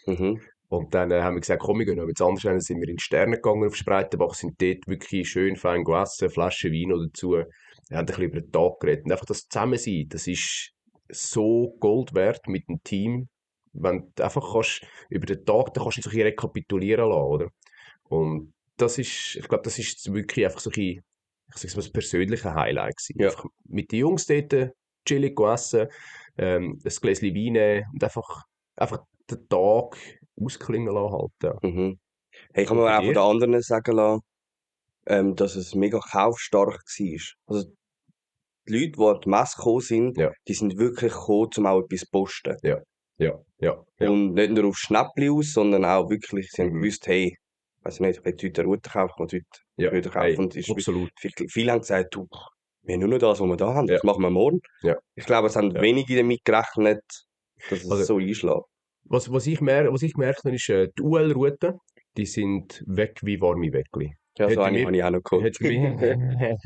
Mhm. Und dann haben wir gesagt, komm, wir gehen noch jetzt anders hin. Dann sind wir in die Sterne gegangen auf Spreitenbach, sind dort wirklich schön fein gegessen, Flasche Wein noch dazu. Wir haben ein bisschen über den Tag geredet. Und einfach das Zusammensein, das ist so Gold wert mit dem Team. Wenn du einfach kannst, über den Tag, dann kannst du so ein bisschen rekapitulieren lassen, oder? Und das ist, ich glaube, das ist wirklich einfach so ein bisschen, ich sag's mal, das persönliche Highlight gewesen. Ja. Einfach mit den Jungs dort chillig essen, ein Gläschen Wein nehmen und einfach den Tag ausklingen lassen halt, ja. Mhm. Hey, ich kann Und mir bei auch von dir? den anderen sagen lassen, dass es mega kaufstark war. Also die Leute, die an die Messe gekommen sind, Ja, die sind wirklich gekommen, um auch etwas zu posten. ja, ja, ja, ja. Und nicht nur auf Schnäppli aus, sondern auch wirklich, sie haben Mhm. gewusst, hey, weiß nicht, ich will heute eine Route kaufen, ich will Ja, heute kaufen. hey, Und es ist absolut. viele haben gesagt, du, wir haben nur noch das, was wir da haben, Ja, das machen wir morgen. ja, Ich glaube, es haben ja. wenige damit gerechnet, dass es Also, so einschlägt. was ich merke, ist, die UL-Routen, die sind weg wie warme Weckli. Ja, so Hat bei eine mir, habe ich auch noch geholt. hat bei mir,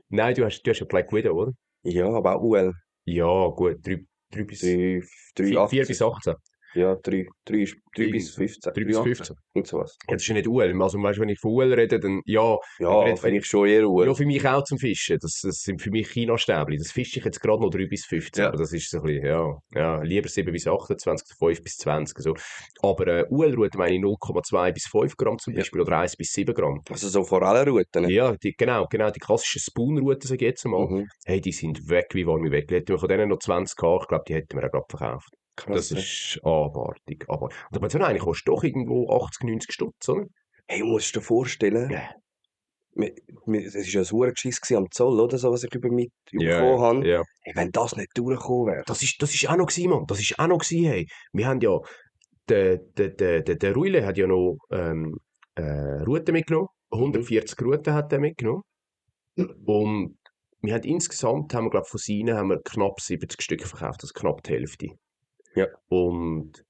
nein, du hast ja Black Widow, oder? Ja, aber auch UL. Ja, gut, 3 bis, 4 bis 3,80. 18. Ja, 3 bis Irgend- 15. 3 bis 3,18. 15. Irgend sowas. Ja, das ist ja nicht UL. Also, weißt, wenn ich von UL rede, dann, ja, ich Ja, rede wenn von, ich schon eher ja, UL. für mich auch zum Fischen. Das sind für mich Chinastäbli. Das fische ich jetzt gerade noch 3 bis 15. Ja. Aber das ist so ein bisschen, ja, lieber 7 bis 28, 5 bis 20. So. Aber UL-Rute meine ich 0,2 bis 5 Gramm zum Ja. Beispiel oder 1 bis 7 Gramm. Also so Forellenrouten. Ja, genau, die klassischen Spoon-Routen, sag ich jetzt mal. Mhm. Hey, die sind weg wie warme weg. Hätten wir von denen noch 20 gehabt, ich glaube, die hätten wir auch gerade verkauft. Das Krass. Ja. ist abartig. Aber aber so eine kostet doch irgendwo 80, 90 Stutz, oder? Hey, musst du dir vorstellen, Ja, es war ja ein Hurengeschiss am Zoll, oder so, was ich ja, bekommen habe. ja. Hey, wenn das nicht durchgekommen wäre. Das ist auch noch gewesen, Mann. Das ist auch noch gewesen, hey. Wir haben ja, der Ruile hat ja noch Routen mitgenommen. 140 Routen hat er mitgenommen. Und wir haben insgesamt, haben wir, glaube von seinen, haben wir knapp 70 Stück verkauft, also knapp die Hälfte. Ja. Und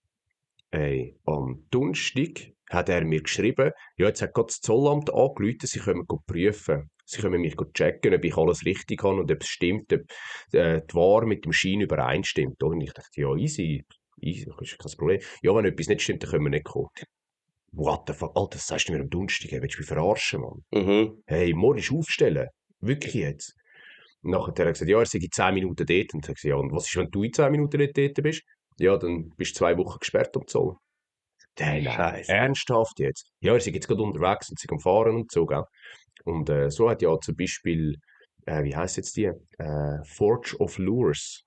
ey, am Donnerstag hat er mir geschrieben, ja, jetzt hat gerade das Zollamt angerufen, sie können prüfen. Sie können mich checken, ob ich alles richtig habe und ob es stimmt, ob die Ware mit dem Schein übereinstimmt. Oder? Und ich dachte, ja, easy, das ist kein Problem. Ja, wenn etwas nicht stimmt, dann können wir nicht kommen. What the fuck? Alter, das sagst du mir am Donnerstag, ey, willst du mich verarschen, Mann? Mhm. Hey, morgen ist aufstellen. Wirklich jetzt. Und nachher hat er gesagt, ja, er sei in 10 Minuten dort. Und ich habe gesagt, ja, und was ist, wenn du in 10 Minuten nicht dort bist? Ja, dann bist du 2 Wochen gesperrt am Zoll. Nein, Scheiße. ernsthaft jetzt? Ja, er ist jetzt gerade unterwegs und sie am Fahren und so, gell? Und so hat ja zum Beispiel, wie heisst jetzt die? Forge of Lures.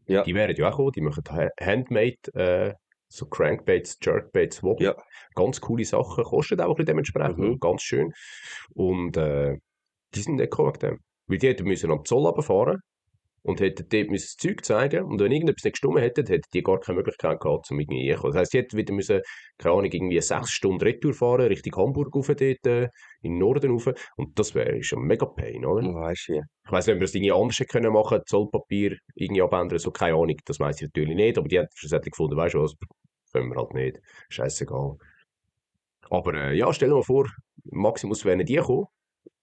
Ja. Die wären ja auch gekommen, die machen Handmade, so Crankbaits, Jerkbaits, Wobbly. Ja. Ganz coole Sachen, kostet auch ein bisschen dementsprechend, Mhm. ganz schön. Und die sind nicht gekommen wegen dem. Weil die hätten müssen am Zoll runterfahren und hätten dort müssen das Zeug zeigen. Und wenn irgendetwas nicht gestimmt hätte, hätten die gar keine Möglichkeit gehabt, um irgendwie reinzukommen. Das heisst, die hätten wieder müssen, keine Ahnung, irgendwie 6 Stunden Retour fahren, Richtung Hamburg rauf, dort, in den Norden rauf. Und das wäre schon mega Pain, oder? Weißt du wie? Ich weiss nicht, ob wir es irgendwie anders hätten können machen, Zollpapier irgendwie abändern, so keine Ahnung, das weiss ich natürlich nicht, aber die haben schlussendlich gefunden, weißt du was, können wir halt nicht, scheißegal. Aber ja, stell dir mal vor, Maximus wären die gekommen,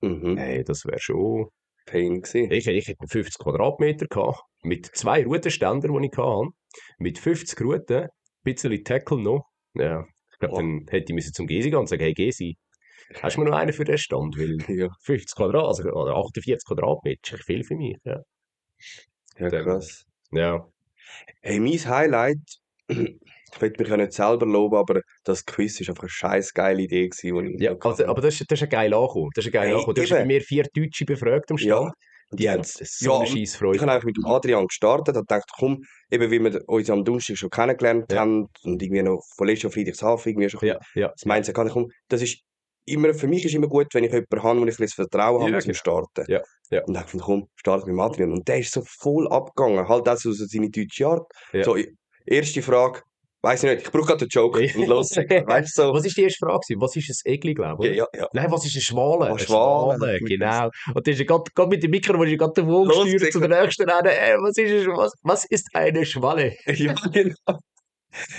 Mhm. hey, das wäre schon, Pain gewesen. ich hätte 50 Quadratmeter gehabt, mit 2 Routenständern, die ich hatte, mit 50 Routen, ein bisschen Tackle noch, ja, ich glaube, Boah. dann hätte ich müssen zum Gesi gehen und sagen, hey Gesi, hast du mir noch einen für den Stand, weil Ja. 50 Quadrat, also, oder 48 Quadratmeter ist echt viel für mich, ja. Ja, Dann, krass. ja. Hey, mein Highlight, ich will mich ja nicht selber loben, aber das Quiz war einfach eine scheiß geile Idee gewesen, die ich Ja, noch also, hatte. aber das ist ein geil angekommen. Das ist ein geil Hey, angekommen. Du hast bei eben. mir 4 Deutsche befragt am Ja. Stand. Und Die haben und- so ja, eine und scheisse ich Freude habe gehabt. einfach mit dem Adrian gestartet und gedacht, komm, eben wie wir uns am Donnerstag schon kennengelernt Ja. haben und irgendwie noch von letztes Jahr Friedrichshafen irgendwie schon Ja, ja, das Mindset hatte, komm, das ist immer, für mich ist immer gut, wenn ich jemanden habe, wo ich ein bisschen Vertrauen habe ja, zum genau. Starten. Ja, ja, Und dann dachte ich, komm, starte mit dem Adrian. Und der ist so voll abgegangen, halt das aus seine deutsche Art. ja. So, erste Frage, Weiss ich nicht, ich brauche gerade einen Joke und los. Weißt du so? Was war die erste Frage? Was ist ein Egli, glaube ich, Ja, oder? ja. Nein, was ist ein Schwale? Oh, Ein Schwale. Schwale, Gut. genau. Und das ist gerade mit dem Mikro, wo ich gerade davon gesteuert zu der nächsten Rede. Was ist eine Schwale? Ja, genau.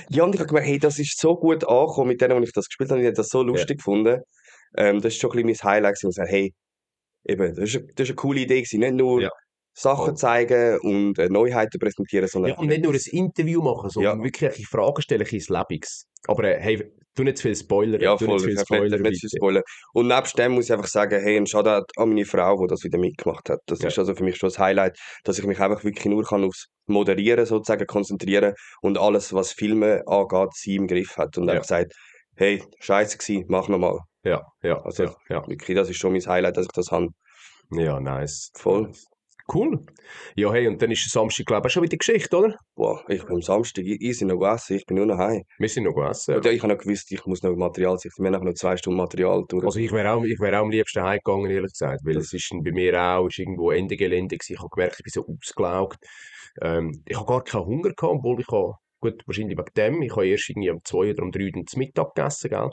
Ja, und ich habe gemerkt, hey, das ist so gut angekommen mit denen, die ich das gespielt habe. Ich habe das so lustig gefunden. Das ist schon ein bisschen mein Highlight gewesen. Ich sage, hey, eben, das ist eine coole Idee gewesen. Nicht nur Ja. Sachen zeigen und Neuheiten präsentieren, sondern... Ja, und nicht nur ein Interview machen, sondern Ja. wirklich eine Frage stellen, ins Lebiges. Aber hey, tu nicht zu viel Spoiler. Ja, tu voll, nicht zu viel ich Spoiler. darf nicht zu spoilern. Und nebst dem muss ich einfach sagen, hey, ein Shoutout an meine Frau, die das wieder mitgemacht hat. Das ist also für mich schon das Highlight, dass ich mich einfach wirklich nur kann aufs Moderieren sozusagen konzentrieren und alles, was Filme angeht, sie im Griff hat. Und einfach sagt, hey, scheiße gewesen, mach nochmal. Ja. Also wirklich, das ist schon mein Highlight, dass ich das habe. Ja, nice. Voll. Nice. Cool. Ja, hey, und dann ist der Samstag, glaube ich, auch schon wieder Geschichte, oder? Wow, ich bin am Samstag easy noch gegessen, ich bin nur noch heim. Wir sind noch gegessen. Und ja, ich habe noch gewusst, ich muss noch Material sichten. Wir haben noch 2 Stunden Material durch. Also ich wäre auch am liebsten heimgegangen, ehrlich gesagt, weil es ist bei mir auch ist irgendwo Ende Gelände gewesen. Ich habe gemerkt, ich bin so ausgelaugt. Ich habe gar keinen Hunger gehabt, obwohl gut, wahrscheinlich wegen dem, ich habe erst irgendwie um 2 oder um 3 Uhr zum Mittag gegessen, gell?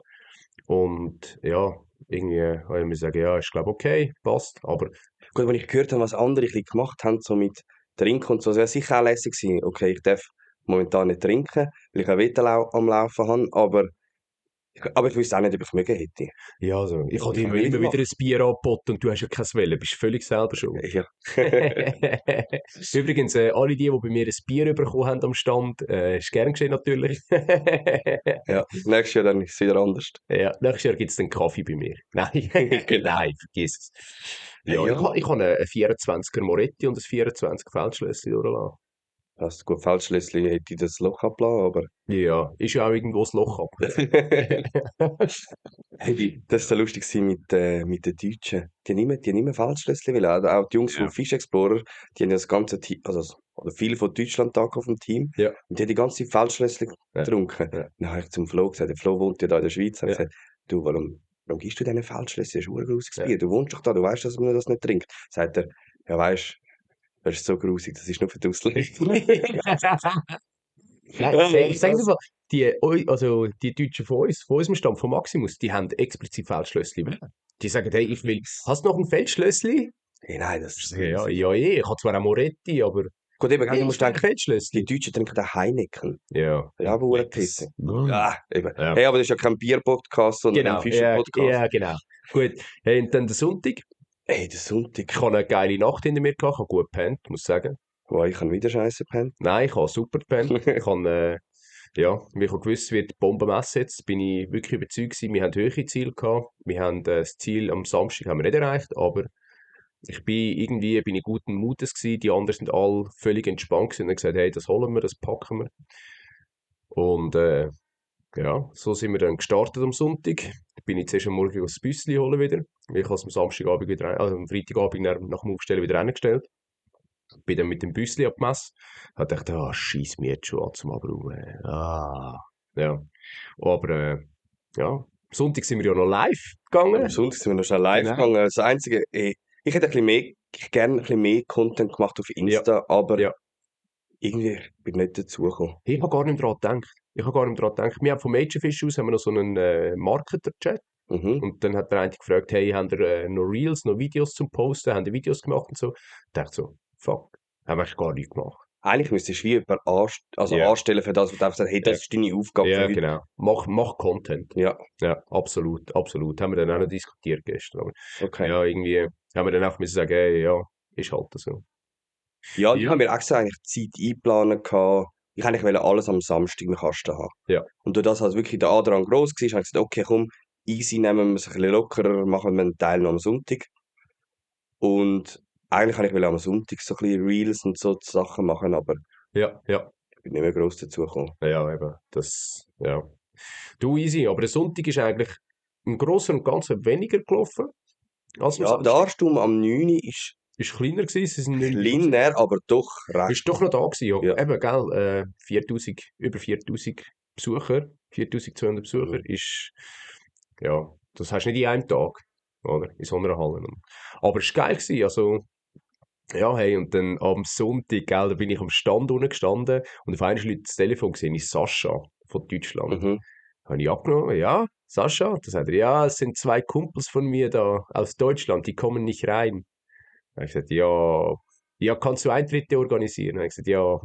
Und ja, irgendwie habe ich mir gesagt, ja, ist glaube okay, passt, aber... Gut, wenn ich gehört habe, was andere ein bisschen gemacht haben, so mit Trinken und so, das wäre sicher auch lässig gewesen. Okay, ich darf momentan nicht trinken, weil ich auch Wetterlau am Laufen habe, aber ich wüsste auch nicht, ob ich mögen hätte. Ja, also, ich habe dir kann immer wieder wieder ein Bier angeboten und du hast ja kein Welle, bist völlig selber schuld. Ja. Übrigens, alle die bei mir ein Bier bekommen haben am Stand, ist gern geschehen natürlich. Ja, nächstes Jahr dann ist es wieder anders. Ja, nächstes Jahr gibt es dann Kaffee bei mir. Nein, nein, vergiss es. Ja, Ja. ich habe einen 24er Moretti und ein 24 Feldschlösschen durchgelassen. Hast gut, Feldschlösschen hätte ich das Loch abgelassen, aber... Ja, ist ja auch irgendwo das Loch ab. Hey, das war so lustig gewesen mit den Deutschen. Die haben nicht mehr Feldschlösschen wollen. Auch die Jungs vom Fish Explorer, die haben ja das ganze Team, oder viele von Deutschland da auf dem Team. Ja. Und die haben die ganze Feldschlösschen getrunken. Ja. Dann habe ich zum Flo gesagt, der Flo wohnt ja da in der Schweiz, habe ich Ja. gesagt, du, warum gibst du diesen Feldschlösschen? Das ist ein grusiges Ja. Bier. Du wohnst doch da, du weißt, dass man das nicht trinkt. Sagt er, ja weisst, das ist so grusig, das ist nur für die Ausländer. Nein, ich sage dir mal, die Deutschen von unserem Stamm, von Maximus, die haben explizit Feldschlösschen. Die sagen, hey, ich will, hast du noch ein Feldschlösschen? Hey, nein, das Ich ist... sage, ja, ich habe zwar auch Moretti, aber Gut, eben, hey, du musst denken, Feldschlösschen. die Deutschen trinken auch Heineken. Ja. Ja, aber eine Pisse. Ja. Eben. Ja. Hey, aber das ist ja kein Bier-Podcast, sondern Genau, ein Fischer-Podcast. ja, genau. Gut, hey, und dann der Sonntag. Hey, der Sonntag. Ich habe eine geile Nacht hinter mir gehabt, ich habe gut gepennt, muss ich sagen. Wow, ich habe wieder Scheiße gepennt. Nein, ich habe super gepennt. Ich habe, ja, wie ich gewusst wird Bombenmesse jetzt, bin ich wirklich überzeugt gewesen. Wir haben höhere Ziele gehabt. Wir haben das Ziel am Samstag haben wir nicht erreicht, aber bin ich guten Mutes gewesen. Die anderen sind alle völlig entspannt gewesen und haben gesagt, hey, das holen wir, das packen wir. Und ja, so sind wir dann gestartet am Sonntag. Bin ich zuerst am Morgen das Büsschen holen wieder. Ich habe es am Samstagabend wieder, also am Freitagabend nach dem Aufstellen wieder reingestellt. Bin dann mit dem Büsschen ab die Messe. Hab gedacht, scheiss mir jetzt schon an zum Abbrauchen. Ja. Aber ja, am Sonntag sind wir ja noch live gegangen. Am Sonntag sind wir noch schnell live Genau. gegangen. Das Einzige, ich hätte gerne ein bisschen mehr Content gemacht auf Insta, aber irgendwie bin ich nicht dazu gekommen. Ich habe gar nicht daran gedacht. Wir haben vom Majorfish aus haben wir noch so einen Marketer-Chat. Und dann hat der eine gefragt, hey, habt ihr noch Reels, noch Videos zum Posten? Haben ihr Videos gemacht und so? Ich dachte so, fuck, haben wir eigentlich gar nichts gemacht. Eigentlich müsstest du wie jemanden anstellen für das, wo du einfach sagst, hey, das ist deine Aufgabe. Ja, genau. Mach Content. Ja. Ja, absolut. Haben wir dann auch noch diskutiert gestern. Aber Okay. ja, irgendwie haben wir dann auch müssen sagen, hey, ja, ist halt so. Ja, ich habe mir extra eigentlich Zeit eingeplant gehabt. Ich wollte alles am Samstag im Kasten haben. Ja. Und durch das halt wirklich der Andrang gross war, habe ich gesagt, okay, komm, easy, nehmen wir es ein bisschen lockerer, machen wir einen Teil noch am Sonntag. Und eigentlich wollte ich am Sonntag so ein bisschen Reels und so Sachen machen, aber Ja. ich bin nicht mehr gross dazu gekommen. Ja, eben. Ja. Du, easy. Aber der Sonntag ist eigentlich im Großen und Ganzen weniger gelaufen. Als Ja, der Ansturm am 9. ist kleiner gewesen. Es sind kleiner, aber doch recht. Ist doch noch da gewesen, ja. Ja. Eben, gell, über 4000 Besucher, 4200 Besucher ist, ja, das hast du nicht in einem Tag, oder? In so einer Halle. Aber es war geil gewesen, also, ja, hey, und dann am Sonntag, gell, da bin ich am Stand unten gestanden und auf einmal Leute das Telefon gesehen, ist Sascha von Deutschland. Mhm. Habe ich abgenommen, ja, Sascha? Da sagt er, ja, es sind 2 Kumpels von mir da aus Deutschland, die kommen nicht rein. Da habe ich gesagt, ja, kannst du Eintritte organisieren? Da habe ich gesagt, ja,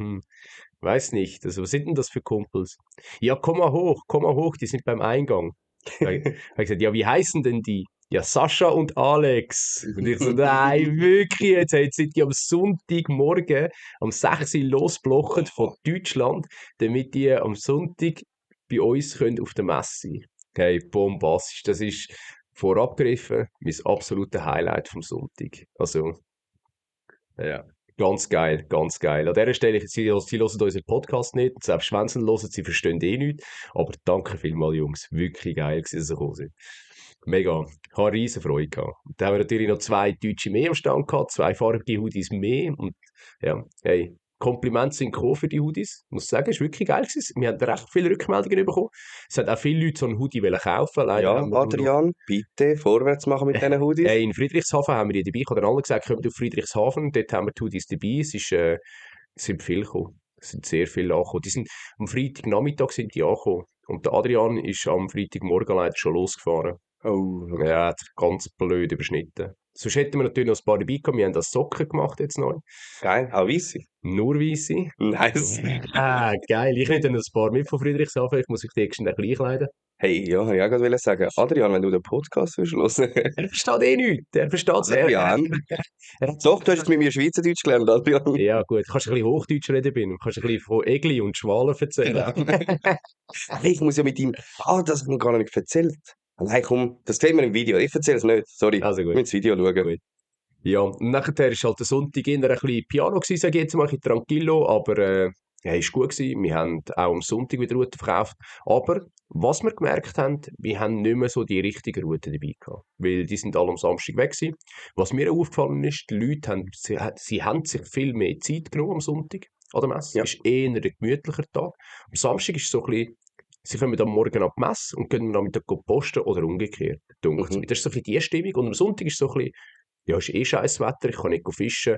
weiß nicht, also was sind denn das für Kumpels? Ja, komm mal hoch, die sind beim Eingang. Da habe ich gesagt, ja, wie heißen denn die? Ja, Sascha und Alex. Und ich so, nein, wirklich jetzt, hey, jetzt sind die am Sonntagmorgen um 6 Uhr losgeblochen von Deutschland, damit die am Sonntag bei uns können auf der Messe sein. Okay, bombastisch. Das ist vorabgegriffen mein absolutes Highlight vom Sonntag. Also, ja. Ganz geil, ganz geil. An dieser Stelle, sie hören unseren Podcast nicht, selbst wenn sie ihn hören, sie verstehen eh nichts. Aber danke vielmals, Jungs. Wirklich geil, dass sie gekommen sind. Mega. Ich habe eine riesen Freude gehabt. Und dann haben wir natürlich noch 2 Deutsche mehr am Stand gehabt, 2 farbige Hoodies mehr. Und ja, hey, Komplimente sind gekommen für die Hoodies. Ich muss sagen, es war wirklich geil gewesen. Wir haben recht viele Rückmeldungen bekommen. Es haben auch viele Leute so einen Hoodie kaufen. Leider Ja, haben wir nur noch Adrian, bitte vorwärts machen mit diesen Hoodies. in Friedrichshafen haben wir die dabei. Ich habe den anderen gesagt, kommt auf Friedrichshafen. Dort haben wir die Hoodies dabei. Es sind viele gekommen. Es sind sehr viele angekommen. Die sind, am Freitagnachmittag sind die angekommen. Und der Adrian ist am Freitagmorgen leider schon losgefahren. Oh, okay. Ja, hat sich ganz blöd überschnitten. Sonst hätten wir natürlich noch ein paar dabei gehabt. Wir haben das Socken gemacht jetzt neu. Geil, auch weisse. Nur weisse. Nice. Geil. Ich nehme dann ein paar mit von Friedrichshafen. Ich muss mich die extra gleich kleiden. Hey, ja, habe ich auch gerade sagen. Adrian, wenn du den Podcast willst hören. Er versteht eh nichts. Er versteht es. Adrian. Doch, du hast jetzt mit mir Schweizerdeutsch gelernt, Adrian. Ja, gut. Kannst du ein bisschen Hochdeutsch reden, bin. Kannst du ein bisschen von Egli und Schwalen erzählen. Hey, ich muss ja mit ihm. Ah, das habe ich mir gar nicht erzählt. Nein, komm, das sehen wir im Video. Ich erzähle es nicht. Sorry. Also Wir gut. müssen das Video schauen. Gut. Ja, und nachher war halt der Sonntag eher ein bisschen Piano gewesen, sage ich jetzt mal, ein bisschen tranquillo, aber ja, ist gut gewesen. Wir haben auch am Sonntag wieder Routen verkauft. Aber was wir gemerkt haben, wir haben nicht mehr so die richtigen Routen dabei gehabt. Weil die sind alle am Samstag weg gewesen. Was mir auch aufgefallen ist, die Leute haben, sie haben sich viel mehr Zeit genommen am Sonntag an der Messe. Ja. Es ist eher ein gemütlicher Tag. Am Samstag ist es so ein bisschen, sie kommen am Morgen ab die Messe und können am Mittag posten oder umgekehrt. Dunkelt's Mhm. mir. Das ist so ein bisschen die Stimmung. Und am Sonntag ist es so ein bisschen, ja, ist eh scheiß Wetter, ich kann nicht fischen.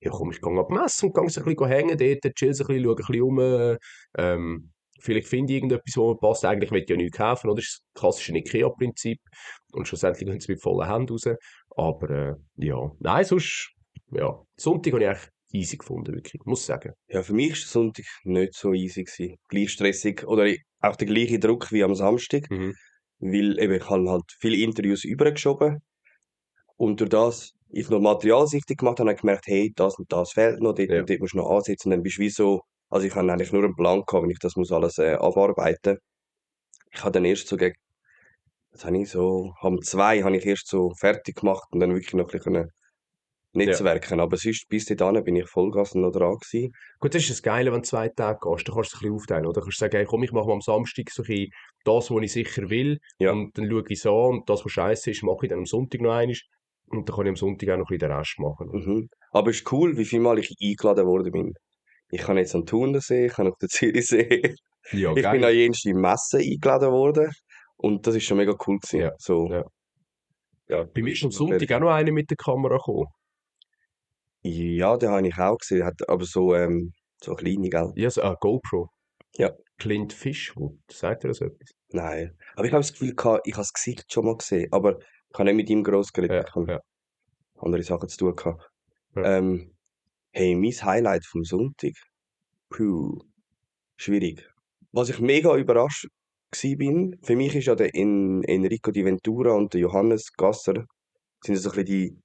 Ja, komm, ich gehe ab die Messe und gehe so ein bisschen hängen dort, chill so ein bisschen, schaue ein bisschen rum. Vielleicht finde ich irgendetwas, was mir passt. Eigentlich will ich ja nichts kaufen, oder? Das ist das klassische Ikea-Prinzip. Und schlussendlich gehen sie mit vollen Händen raus. Aber ja, nein, sonst, ja, Sonntag habe ich eigentlich easy gefunden, wirklich, muss ich sagen. Ja, für mich war der Sonntag nicht so easy gewesen. Gleich stressig. Oder auch der gleiche Druck wie am Samstag. Mhm. Weil eben, ich habe halt viele Interviews übergeschoben. Und durch das ich noch Materialsichtung gemacht habe, habe ich gemerkt, hey, das und das fehlt noch, dort Ja. und dort musst du noch ansetzen. Und dann bist du wie so, also ich habe eigentlich nur einen Plan gehabt, wenn ich das muss alles abarbeiten. Ich habe dann erst so gegen, was habe ich so, um 2 habe ich erst so fertig gemacht und dann wirklich noch ein bisschen können netzwerken. Aber sonst, bis dahin bin ich Vollgas noch dran gewesen. Gut, das ist das Geile, wenn du 2 Tage gehst. Dann kannst du es ein bisschen aufteilen, oder? Du kannst sagen, hey, komm, ich mache mal am Samstag so ein bisschen das, was ich sicher will. Ja. Und dann schaue ich es an. Und das, was scheiße ist, mache ich dann am Sonntag noch einmal. Und dann kann ich am Sonntag auch noch ein bisschen den Rest machen. Mhm. Aber es ist cool, wie viel Mal ich eingeladen worden bin. Ich kann jetzt am Thunersee, ich kann auf den Zürichsee. Ja, Ich bin an jenste Messen eingeladen worden. Und das ist schon mega cool gewesen. Ja, So, ja. ja. Bei mir ist am Sonntag auch noch einer mit der Kamera gekommen. Ja, den habe ich auch gesehen. Hat aber so kleine, gell? Ja, so eine GoPro. Ja. Clint Fishwood. Sagt ihr das etwas? Nein. Aber ich habe das Gefühl gehabt, ich habe das Gesicht schon mal gesehen. Aber ich habe nicht mit ihm gross geredet. Ja, Ich habe ja. andere Sachen zu tun gehabt. Ja. Hey, mein Highlight vom Sonntag. Puh. Schwierig. Was ich mega überrascht bin, für mich ist ja der Enrico Di Ventura und der Johannes Gasser, sind so ein bisschen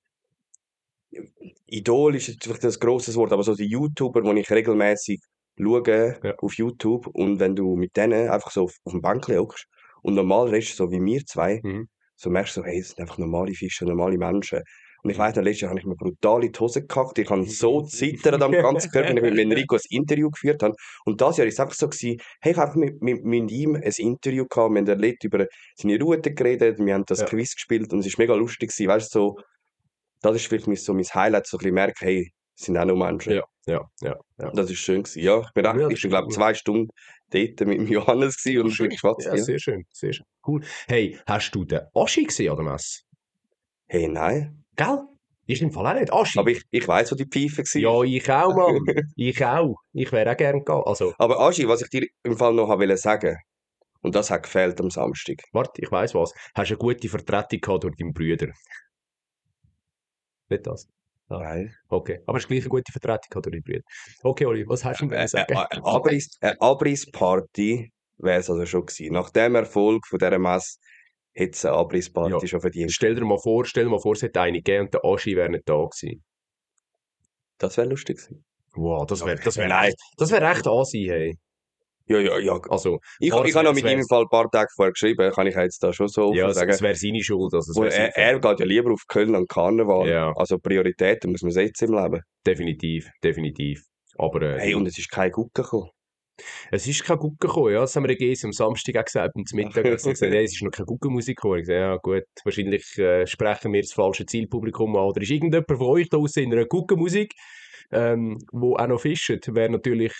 die Idol ist jetzt vielleicht ein grosses Wort, aber so die YouTuber, die ich regelmäßig schaue Ja. auf YouTube und wenn du mit denen einfach so auf dem Bänkchen hockst und normal redest, so wie wir zwei, Mhm. so merkst du so, hey, das sind einfach normale Fische, normale Menschen. Und ich weiss, letztes Jahr habe ich mir brutal in die Hose gekackt. Ich habe so zittert am ganzen Körper, wenn ich mit Enrico ein Interview geführt habe. Und das Jahr war es einfach so gewesen, hey, ich habe einfach mit ihm ein Interview gehabt, wir haben erlebt über seine Route geredet, wir haben das Ja. Quiz gespielt und es war mega lustig gewesen, weißt du, so, das ist vielleicht so mein Highlight, so ein bisschen merken, hey, es sind auch nur Menschen. Ja. Das war schön gewesen. Ja, ich bin Ja, das ich bin, ist glaube cool. 2 Stunden dort mit dem Johannes gewesen und Schön. wir geschwatzt. Ja, Ja. sehr schön, sehr schön. Cool. Hey, hast du den Oschi gesehen an der Messe? Hey, nein. Gell? Ich im Fall auch nicht. Aschi. Aber ich weiss, wo die Pfeife Ja, war. ich auch, Mann. Ich auch. Ich wäre auch gern gegangen. Also, Aber Aschi, was ich dir im Fall noch wollte sagen, und das hat gefehlt am Samstag. warte, ich weiss was. Hast du eine gute Vertretung gehabt durch deinen Brüder? Nicht das? Ah, Nein. okay. Aber hast du gleich eine gute Vertretung gehabt durch deinen Brüder? Okay, Oli, was hast du denn sagen? Eine Abrissparty wäre es also schon gewesen. Nach dem Erfolg von dieser Messe hätte es eine Abrissparty Ja. schon verdient. Stell dir mal vor, es hätte eine gegeben und der Aschi wäre nicht da gewesen. Das wäre lustig gewesen. Wow, das wäre Nein. echt Asi, hey. Ja. Also, Ich klar, habe noch mit ihm im Fall ein paar Tage vorher geschrieben, kann ich jetzt da schon so offen ja, sagen. es wäre seine Schuld, also es Wo wäre sein er Fehler. geht ja lieber auf Köln an Karneval. Ja. Also Prioritäten muss man setzen im Leben. Definitiv. Aber Hey, und es ist kein Gucken gekommen. es ist kein Gucken gekommen, ja. Das haben wir der Gysi am Samstag auch gesagt, zum Mittagessen. Ich gesagt, hey, es ist noch keine Guckenmusik gekommen. Ich gesagt, ja gut, wahrscheinlich sprechen wir das falsche Zielpublikum an. Oder ist irgendjemand von euch da draussen in einer Guckenmusik, wo auch noch fischt? Wäre natürlich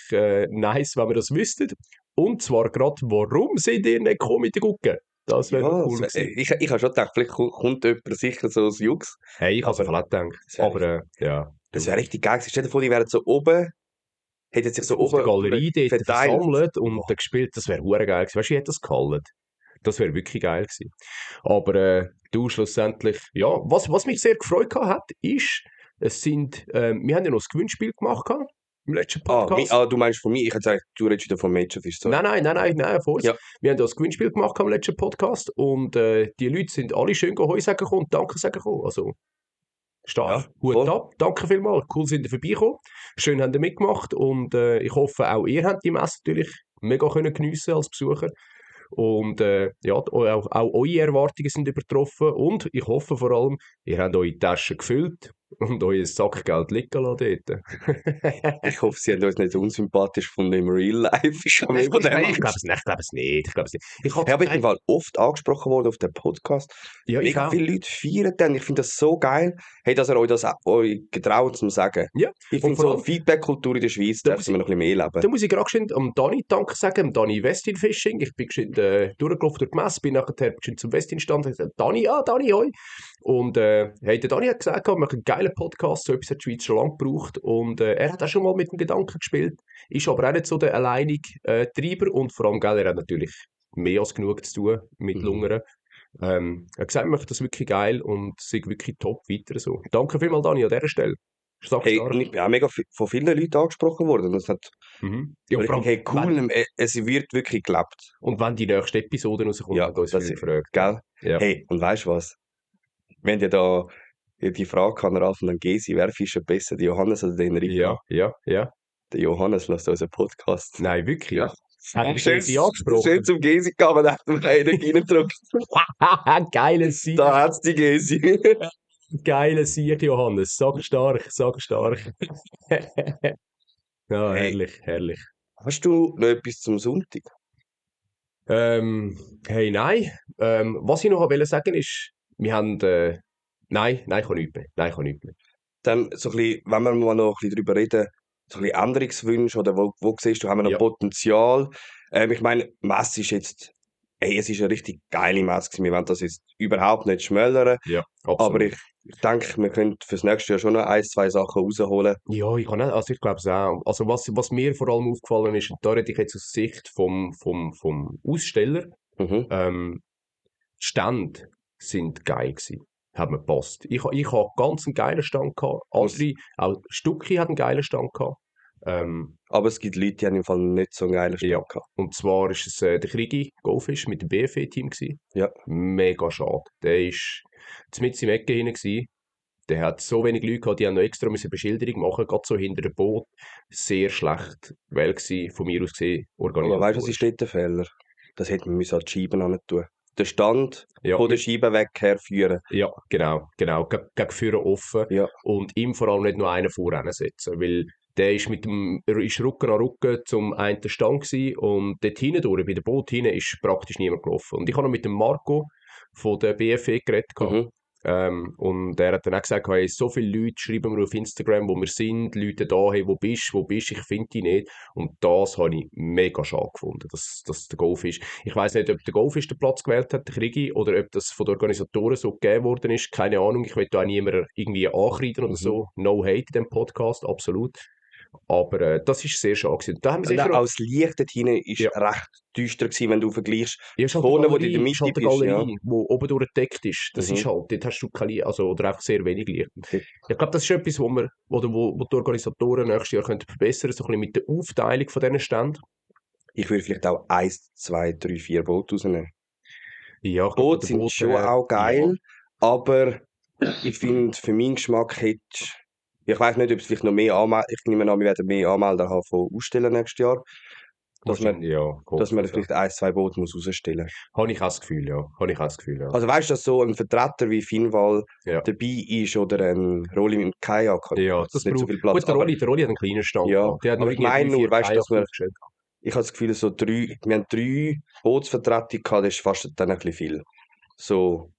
nice, wenn wir das wüssten. Und zwar gerade, warum sind ihr nicht gekommen mit der Gucke? Das wäre doch cool gewesen. ich habe schon gedacht, vielleicht kommt jemand sicher so aus Jux. Hey, ich habe es Aber auch gedacht. das wär Aber ja. Das wäre richtig geil gewesen. Stell dir vor, die wären so oben, hätten sich so Auf der oben Galerie dort verteilt. versammelt und Boah. dann gespielt, das wäre hure geil gewesen. Weißt du, ich hätte das gehalten. Das wäre wirklich geil gewesen. Aber du schlussendlich, ja, was mich sehr gefreut hat, ist, wir haben ja noch das Gewinnspiel gemacht gehabt, im letzten Podcast. Du meinst von mir? Ich hätte gesagt, du redest wieder von Mädchenfisch. Nein, von uns. Ja. Wir haben ja das Gewinnspiel gemacht gehabt im letzten Podcast und die Leute sind alle schön Heu sagen gekommen und Danke sagen gekommen. Also, stark. Ja, Hut voll. ab. Danke vielmals. Cool, sind ihr vorbeigekommen. Schön, habt ihr mitgemacht. Und ich hoffe, auch ihr habt die Messe natürlich mega können geniessen als Besucher. Und ja, auch eure Erwartungen sind übertroffen. Und ich hoffe vor allem, ihr habt eure Taschen gefüllt und euer Sackgeld liegen lassen dort. Ich hoffe, sie haben uns nicht unsympathisch von dem Real Life. Ich habe Ich von dem glaube es nicht. Ich Ich bin im Fall oft angesprochen worden auf dem Podcast. Ja, ich Mega auch. viele Leute feiern den. Ich finde das so geil. Hey, dass ihr euch das euch getraut zum Sagen. Ja, Ich und finde vor so allem- Feedback-Kultur in der Schweiz Da dürfen wir noch ein bisschen mehr leben. Da muss ich gerade geschwind am Dani Danke sagen, am Dani Westin Fishing. Ich bin geschwind durchgelaufen durch die Messe, bin nachher geschwind zum Westin stand und gesagt, Dani, hoi. Und hey, der Dani hat gesagt, wir machen einen geilen Podcast, so etwas hat die Schweiz schon lange gebraucht. Und er hat auch schon mal mit dem Gedanken gespielt, ist aber auch nicht so der alleinige Treiber und vor allem, gell, er hat natürlich mehr als genug zu tun mit Lungern. Er hat gesagt, er macht das wirklich geil und sei wirklich top weiter so. Danke vielmals, Dani, an dieser Stelle. Stark, Hey, stark. und ich bin auch mega von vielen Leuten angesprochen worden. Und das hat Ja, ich vor allem, denke, hey, cool, es wird wirklich gelebt. Und wenn die nächste Episode rauskommt, Ja, hat uns das viel ist- gefragt. Gell? Ja. Hey, und weißt du was? Wir haben ja da die Frage an Ralf und an Gesi, wer fischt besser, der Johannes oder der Enrico? Ja. Der Johannes lässt unseren Podcast. Nein, wirklich. Ja. Hat er Schön, sie angesprochen? schön zum Gesi gegangen, da hat man einen reingedrückt. Geiler Sieg, Da hat's die Gesi. geiler Sieg, Johannes. Sag stark. Ja, Hey. herrlich. Hast du noch etwas zum Sonntag? Hey, nein. Was ich noch wollte sagen ist, wir haben... nein, ich kann nichts mehr. Dann so ein bisschen, wenn wir mal noch ein bisschen drüber reden, so ein bisschen Änderungswünsche oder wo siehst du, haben wir noch Ja. Potenzial? Ich meine, Messe ist jetzt, hey, es ist eine richtig geile Messe gewesen. Wir wollen das jetzt überhaupt nicht schmälern, Ja, aber ich denke, wir können fürs nächste Jahr schon noch 1, 2 Sachen rausholen. Ja, ich glaube es auch. Also was mir vor allem aufgefallen ist, und da rede ich jetzt aus Sicht vom Aussteller, Mhm. die Stände sind geil gewesen. Hat mir gepasst. Ich habe ganz einen geilen Stand gehabt. Andere, auch Stucki hat einen geilen Stand gehabt. Aber es gibt Leute, die haben im Fall nicht so einen geilen Stand Ja. gehabt. Und zwar ist es der Krigi Goldfish mit dem BFE-Team gewesen. Ja. Mega schade. Der ist mit im Ecke hinein gewesen. Der hat so wenig Leute gehabt, die haben noch extra eine Beschilderung machen, gerade so hinter dem Boot. Sehr schlecht Welt gewesen, von mir aus gesehen, Aber weißt du, was organisatorisch. ist dort der Fehler? Das hätte man müssen an die Scheiben an tun. Den Stand Ja, von der Scheibe weg herführen. ja, genau. Gegen Führer offen. Ja. Und ihm vor allem nicht nur einen vorrennen setzen, weil der ist ist Rücken an Rücken zum einen Stand gewesen und dort hinten durch, bei dem Boot hinten, ist praktisch niemand gelaufen. Und ich habe noch mit dem Marco von der BFE geredet gehabt. Mhm. Und er hat dann auch gesagt, hey, so viele Leute schreiben mir auf Instagram, wo wir sind, Leute da, hey, wo bist du, ich finde dich nicht. Und das habe ich mega schade gefunden, dass der Goldfish, ich weiß nicht, ob der Goldfish den Platz gewählt hat, der Krigi, oder ob das von den Organisatoren so gegeben worden ist, keine Ahnung, ich will da auch niemanden irgendwie ankreiden oder so, no hate in dem Podcast, absolut. Aber das ist sehr schade gewesen. Da haben wir Und sicher auch das Licht dort hinten ist ja. recht düster gewesen, wenn du vergleichst. Ja, ist halt Vorne, wo du in der ist Mitte halt eine bist, ja. Galerie, wo oben durchgedeckt ist. Das ist halt, dort hast du keine, also, oder einfach sehr wenig Licht. Ich glaube, das ist etwas, wo die Organisatoren nächstes Jahr können verbessern können, so ein bisschen mit der Aufteilung von diesen Ständen. Ich würde vielleicht auch 1, 2, 3, 4 Boote rausnehmen. Ja, ich glaube, Boote der sind Boot schon wäre, auch geil, aber ich finde, für meinen Geschmack hättest ich weiß nicht, ob es vielleicht noch mehr Anmelder, ich nehme an, wir werden mehr Anmelder haben von Ausstellen nächstes Jahr, dass man, wahrscheinlich, ja, dass man hoffe, vielleicht 1, 2 Boote muss rausstellen. Habe ich auch das Gefühl, ja. Habe ich auch das Gefühl, ja. Also weißt du, dass so ein Vertreter wie Finval Ja, dabei ist oder ein Rolli mit dem Kajak, ja hat das nicht so braucht, viel Platz, gut, der Rolli hat einen kleinen Stand ja, gehabt. Der hat nur aber ich irgendwie meine 3, 4 nur, weißt du, Kajaks dass wir, aufgestellt. ich habe das Gefühl, so wir haben 3 Bootsvertretungen gehabt, das ist fast dann ein bisschen viel. So,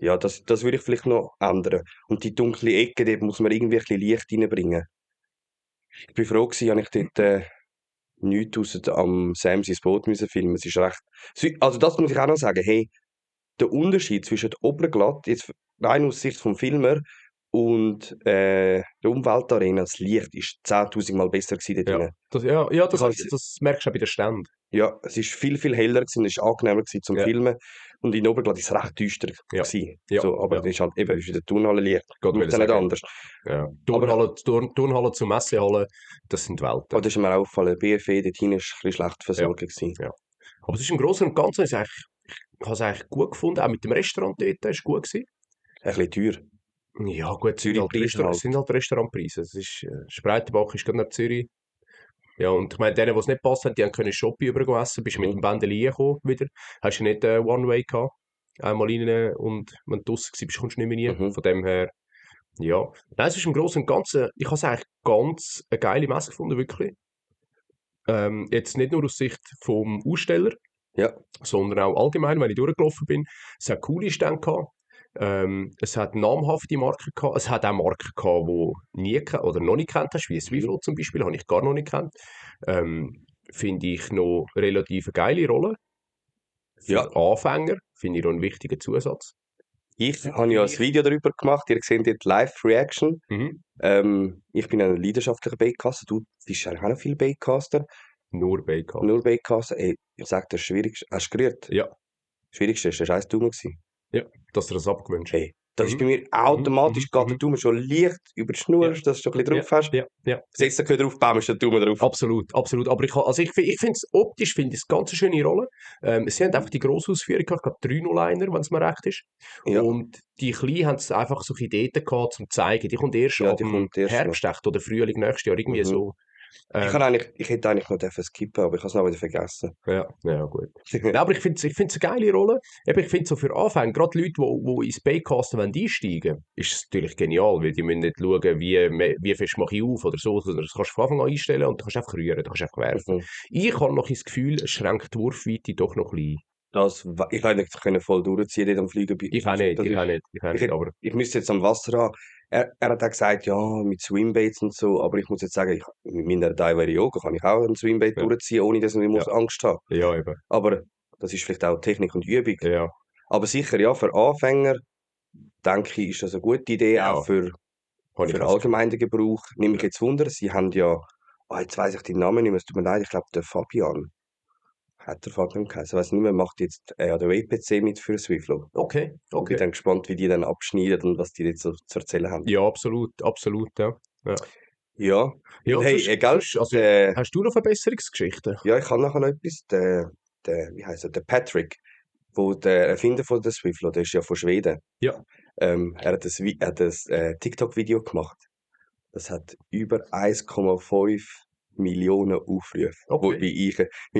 ja, das würde ich vielleicht noch ändern. Und die dunkle Ecke, dort muss man irgendwie ein bisschen Licht reinbringen. Ich bin froh gewesen, habe ich dort nichts ausser am Sam sein Boot müssen filmen. Es ist recht, also das muss ich auch noch sagen, hey, der Unterschied zwischen Oberglatt, jetzt rein aus Sicht vom Filmer, und der Umweltarena, das Licht ist 10.000 Mal besser gewesen dort Ja, drinnen. ja Ich habe das merkst du auch bei den Ständen. Ja, es ist viel, viel heller gewesen, es ist angenehmer gewesen zum Ja, Filmen. Und in Oberglatt ist es recht düster ja, gewesen. ja, So, aber ja. das ist halt eben, ist in der Turnhalle Licht. Gott will Braucht ja nicht sagen. anders. Ja. Aber, Turnhalle zu Messehalle, das sind aber Welten. das ist mir aufgefallen, BFE, dort hinten ist ein bisschen schlecht Ja, versorgt gewesen. ja. Aber es ist im Großen und Ganzen, ich habe es eigentlich gut gefunden, auch mit dem Restaurant dort, das war gut gewesen. Ein bisschen teuer. Ja, gut, Zürich-Preise halt. sind halt Restaurantpreise. Es ist, Spreitenbach ist gerade neben Zürich. Ja, und ich meine, denen, die es nicht passt hat, die haben können Shopping übergehen essen, bist mit dem Bändeli gekommen wieder. Hast du nicht One-Way gehabt. Einmal rein und wenn du draussen warst, kommst du nicht mehr rein. Mhm. Von dem her, ja. Nein, es ist im Großen und Ganzen, ich habe es eigentlich ganz eine geile Messe gefunden, wirklich. Jetzt nicht nur aus Sicht vom Aussteller, Ja, sondern auch allgemein, wenn ich durchgelaufen bin. Es hat coole Stände gehabt. Es hat namhafte Marken gehabt. Es hat auch Marken gehabt, die nie oder noch nicht kennt hast, wie Swiflo zum Beispiel, habe ich gar noch nicht kennt. Finde ich noch relativ eine geile Rolle. Für ja. Anfänger finde ich auch einen wichtigen Zusatz. Ich habe ja ein Video darüber gemacht, ihr seht dort Live-Reaction. Mhm. Ich bin ein leidenschaftlicher Baitcaster, du bist eigentlich auch noch viel Baitcaster. Nur Bacon. Nur Baitcaster, ey, ich sag dir, das Schwierigste, hast du gerührt? Ja, Das Schwierigste ist der scheiß Daumen gewesen. ja, dass du das abgewünscht hast. Hey, das ist bei Mhm. mir automatisch, Mhm. geht der Daumen schon leicht über die Schnur, Ja. dass du schon ein bisschen Ja, drauf hast. ja. Setzt den Köder drauf, bam, ist der Daumen drauf. Absolut, absolut. Aber ich finde es optisch finde ich es ganz eine schöne Rolle. Sie haben einfach die grosse Ausführung gehabt, ich glaube 301er, wenn es mir recht ist. Ja, Und die Kleinen haben es einfach so Ideen gehabt, zum zeigen. Die kommt erst ja, ab die dem kommt erst noch. Herbst echt oder Frühling nächstes Jahr, irgendwie Mhm. so. Ich hätte eigentlich noch dürfen skippen, aber ich habe es noch wieder vergessen. Ja, gut. Nein, aber ich finde es eine geile Rolle. Eben, ich finde so für Anfänger, gerade Leute, die ins Baitcasten einsteigen wollen, ist es natürlich genial, weil die müssen nicht schauen, wie fest mache ich auf oder so, sondern das kannst du von Anfang an einstellen und du kannst einfach rühren, du kannst einfach werfen. Mhm. Ich habe noch das Gefühl, es schränkt die Wurfweite doch noch ein bisschen ein. Ich hätte nicht können voll durchziehen dort am Fliegen. Ich auch nicht, Das ich ist, auch nicht, ich auch ich, nicht, hätte, aber ich müsste jetzt am Wasser haben. Er hat auch gesagt, ja, mit Swimbaits und so, aber ich muss jetzt sagen, mit meiner Diver Yoga kann ich auch ein Swimbait ja, durchziehen, ohne dass ich ja, Angst haben muss. ja, eben, Aber das ist vielleicht auch Technik und Übung. ja, Aber sicher, ja, für Anfänger, denke ich, ist das eine gute Idee, auch ja, für habe ich auch das Gefühl. allgemeinen Gebrauch. Nimm mich Ja. jetzt Wunder, sie haben ja, jetzt weiss ich den Namen nicht mehr, es tut mir leid, ich glaube, der Fabian. Hat der Fabian geheißen? Ich weiss nicht mehr, macht jetzt an der WPC mit für Swiflo. Okay, Ich bin okay. dann gespannt, wie die dann abschneiden und was die jetzt so zu erzählen haben. Ja, absolut, absolut, ja. Ja, Ja, ja und hey, egal, also, hast du noch Verbesserungsgeschichten? ja, ich habe nachher noch etwas, wie heisst er, der Patrick, der Erfinder von der Swiflo, der ist ja von Schweden. Ja, Er hat ein TikTok-Video gemacht. Das hat über 1,5 Millionen Aufrufe, okay, wie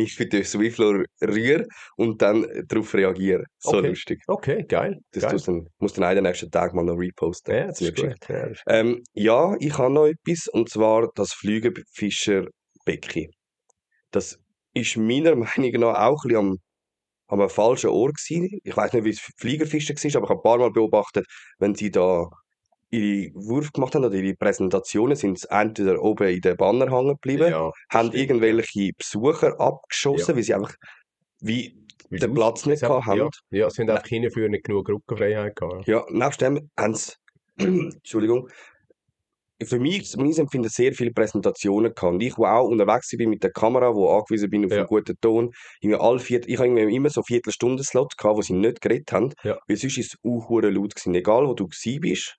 ich für den Swiflo rühre und dann darauf reagiere. So okay, lustig. okay, geil, Das geil. muss dann einen nächsten Tag mal noch reposten. Ja, Das das ist ist eine gut. Geschichte. Ja, das ist gut. Ja, ich habe noch etwas, und zwar das Flügelfischerbecken. Das ist meiner Meinung nach auch ein bisschen an einem falschen Ort gewesen. Ich weiß nicht, wie es Fliegerfischen war, aber ich habe ein paar Mal beobachtet, wenn sie da ihre Wurf gemacht haben oder ihre Präsentationen, sind sie entweder oben in den Banner hängen geblieben, Ja, das haben stimmt, ja. irgendwelche Besucher Ja. abgeschossen, weil sie einfach wie Weil den sie Platz nicht einfach, gehabt haben. ja, sie haben einfach hinten nicht genug Rückenfreiheit gehabt. Ja, nebst dem haben sie, Entschuldigung, für mich, meines Empfinden sehr viele Präsentationen gehabt. Und ich, wo auch unterwegs bin mit der Kamera, wo angewiesen bin auf Ja. einen guten Ton, ich habe irgendwie immer so Viertelstunden-Slot gehabt, wo sie nicht geredet haben, Ja. weil sonst ist es auch hure laut gewesen. Egal, wo du gewesen bist,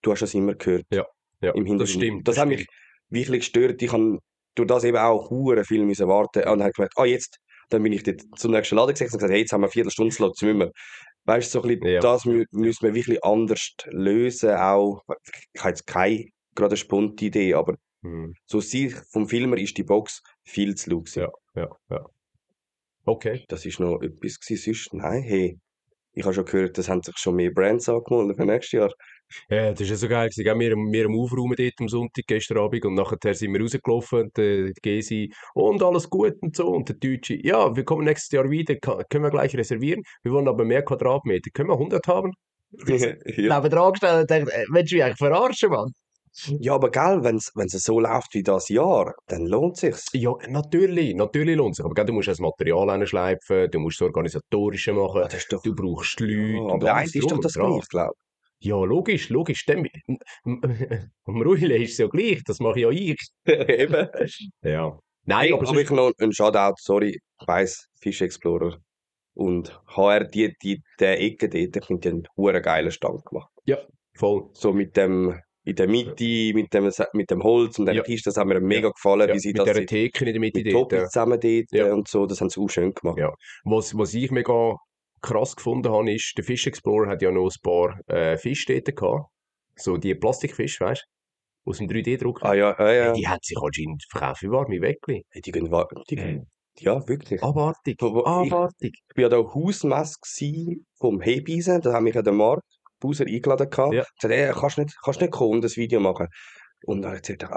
du hast das immer gehört. Ja, Im Hintergrund. das stimmt. Das hat mich wirklich gestört. Ich habe durch das eben auch hure viel müssen warten und habe gemerkt, jetzt, dann bin ich dort zum nächsten Laden gesetzt und gesagt, hey, jetzt haben wir einen Viertelstunden-Slot, jetzt müssen wir. Weißt du, so ein bisschen, Ja. das müssen wir wirklich anders lösen. Auch, ich habe jetzt keine gerade eine sponti Idee, aber so Sicht vom Filmer ist die Box viel zu laut gewesen. Ja. Okay. Das ist noch etwas gewesen. Sonst, nein, hey, ich habe schon gehört, das haben sich schon mehr Brands angemeldet für nächstes Jahr. Ja, das war ja so geil gewesen, gell? Wir am Aufräumen dort am Sonntag, gestern Abend, und nachher sind wir rausgelaufen, und die Gesi, und alles gut und so, und der Deutsche, ja, wir kommen nächstes Jahr wieder, können wir gleich reservieren, wir wollen aber mehr Quadratmeter, können wir 100 haben? Ja. Neben dran gestellt und dachte, willst du mich eigentlich verarschen, Mann? Ja, aber gell, wenn es so läuft wie das Jahr, dann lohnt sich's. Ja, natürlich lohnt sich, aber gell, du musst das Material hinschleifen, du musst das Organisatorische machen, Das ist doch, du brauchst Leute, ja, und aber alles eins ist drum doch und das dran. gleiche, glaube ich. Ja, logisch. Am Ruhile ist es ja gleich, das mache ja ich. Eben. Ja. Nein, Hey, aber aber sonst, ich noch einen Shoutout, sorry, ich weiss, Fish Explorer und HR, der Ecke dort, ich finde, die haben einen huere geilen Stand gemacht. ja, voll. So mit dem, in der Mitte, mit dem Holz und der Ja. Kiste, das hat mir mega gefallen, Ja, wie sie mit das dieser jetzt Theke in der Mitte mit dort. Topi zusammen dort Ja. und so, das haben sie auch schön gemacht. Ja. Was ich mega krass gefunden habe, ist, der Fish Explorer hat ja noch ein paar Fische dort gehabt. So die Plastikfische, weißt du? Aus dem 3D-Drucker. Ah ja. Die hat sich anscheinend verkauft wie warme Weckli. Hey, ja, wirklich. Abartig. Ich war ja da Hausmesse gsi vom Hebeisen, da haben mich ja der Marc Buser eingeladen gehabt. Ja. Ich sagte, hey, kannst nicht kommen und das Video machen. Und dann hat er gesagt,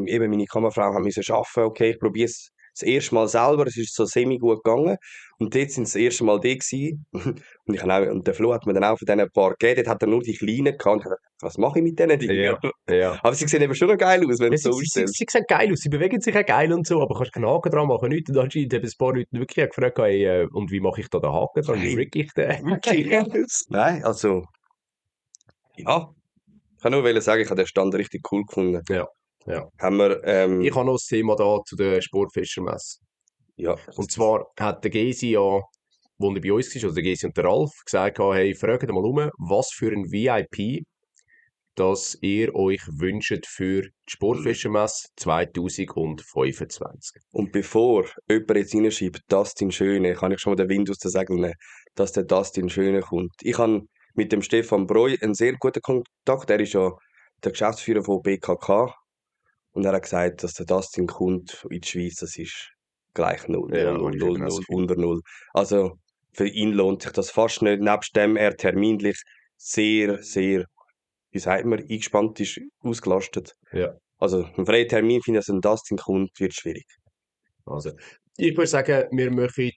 eben meine Kamerafrau hat müssen arbeiten, okay, ich probiere es das erste Mal selber, es ist so semi gut gegangen. Und dort sind sie das erste Mal da gewesen. Und der Flo hat mir dann auch von diesen paar gegeben, dort hat er nur die Kleinen gehabt. Und ich dachte, was mache ich mit diesen Dingen? Ja. Aber sie sehen eben schon noch geil aus, wenn du so Sie ausstellst. sehen geil aus, sie bewegen sich auch geil und so, aber kannst keinen Haken dran machen, nichts. Und anscheinend haben ein paar Leute wirklich gefragt, hey, und wie mache ich da den Haken dran? Wie Hey. drücke ich den? Wirklich? Nein, also, ja. Ich kann nur sagen, ich habe den Stand richtig cool gefunden. Ja. Haben wir, Ich habe noch ein Thema da zu der Sportfischermesse. ja. Und zwar hat der Gesi ja, wo er bei uns war, also der Gesi und der Ralf, gesagt, hey, fragt mal was für ein VIP das ihr euch wünscht für die Sportfischermesse 2025. Und bevor jemand jetzt reinschreibt, Dustin Schöne, kann ich schon mal den Wind aus den Segeln nehmen, dass der Dustin Schöne kommt. Ich habe mit dem Stefan Breu einen sehr guten Kontakt. Er ist ja der Geschäftsführer von BKK. Und er hat gesagt, dass der Dustin kommt in die Schweiz, das ist gleich 0, Ja, 0, ich 0, eben auch 0, das Gefühl. unter 0. Also für ihn lohnt sich das fast nicht, nebst dem er terminlich sehr, sehr, wie sagt man, eingespannt ist, ausgelastet. Ja. Also ein freier Termin, finde ich, dass ein Dustin kommt, wird schwierig. Also, ich würde sagen, wir machen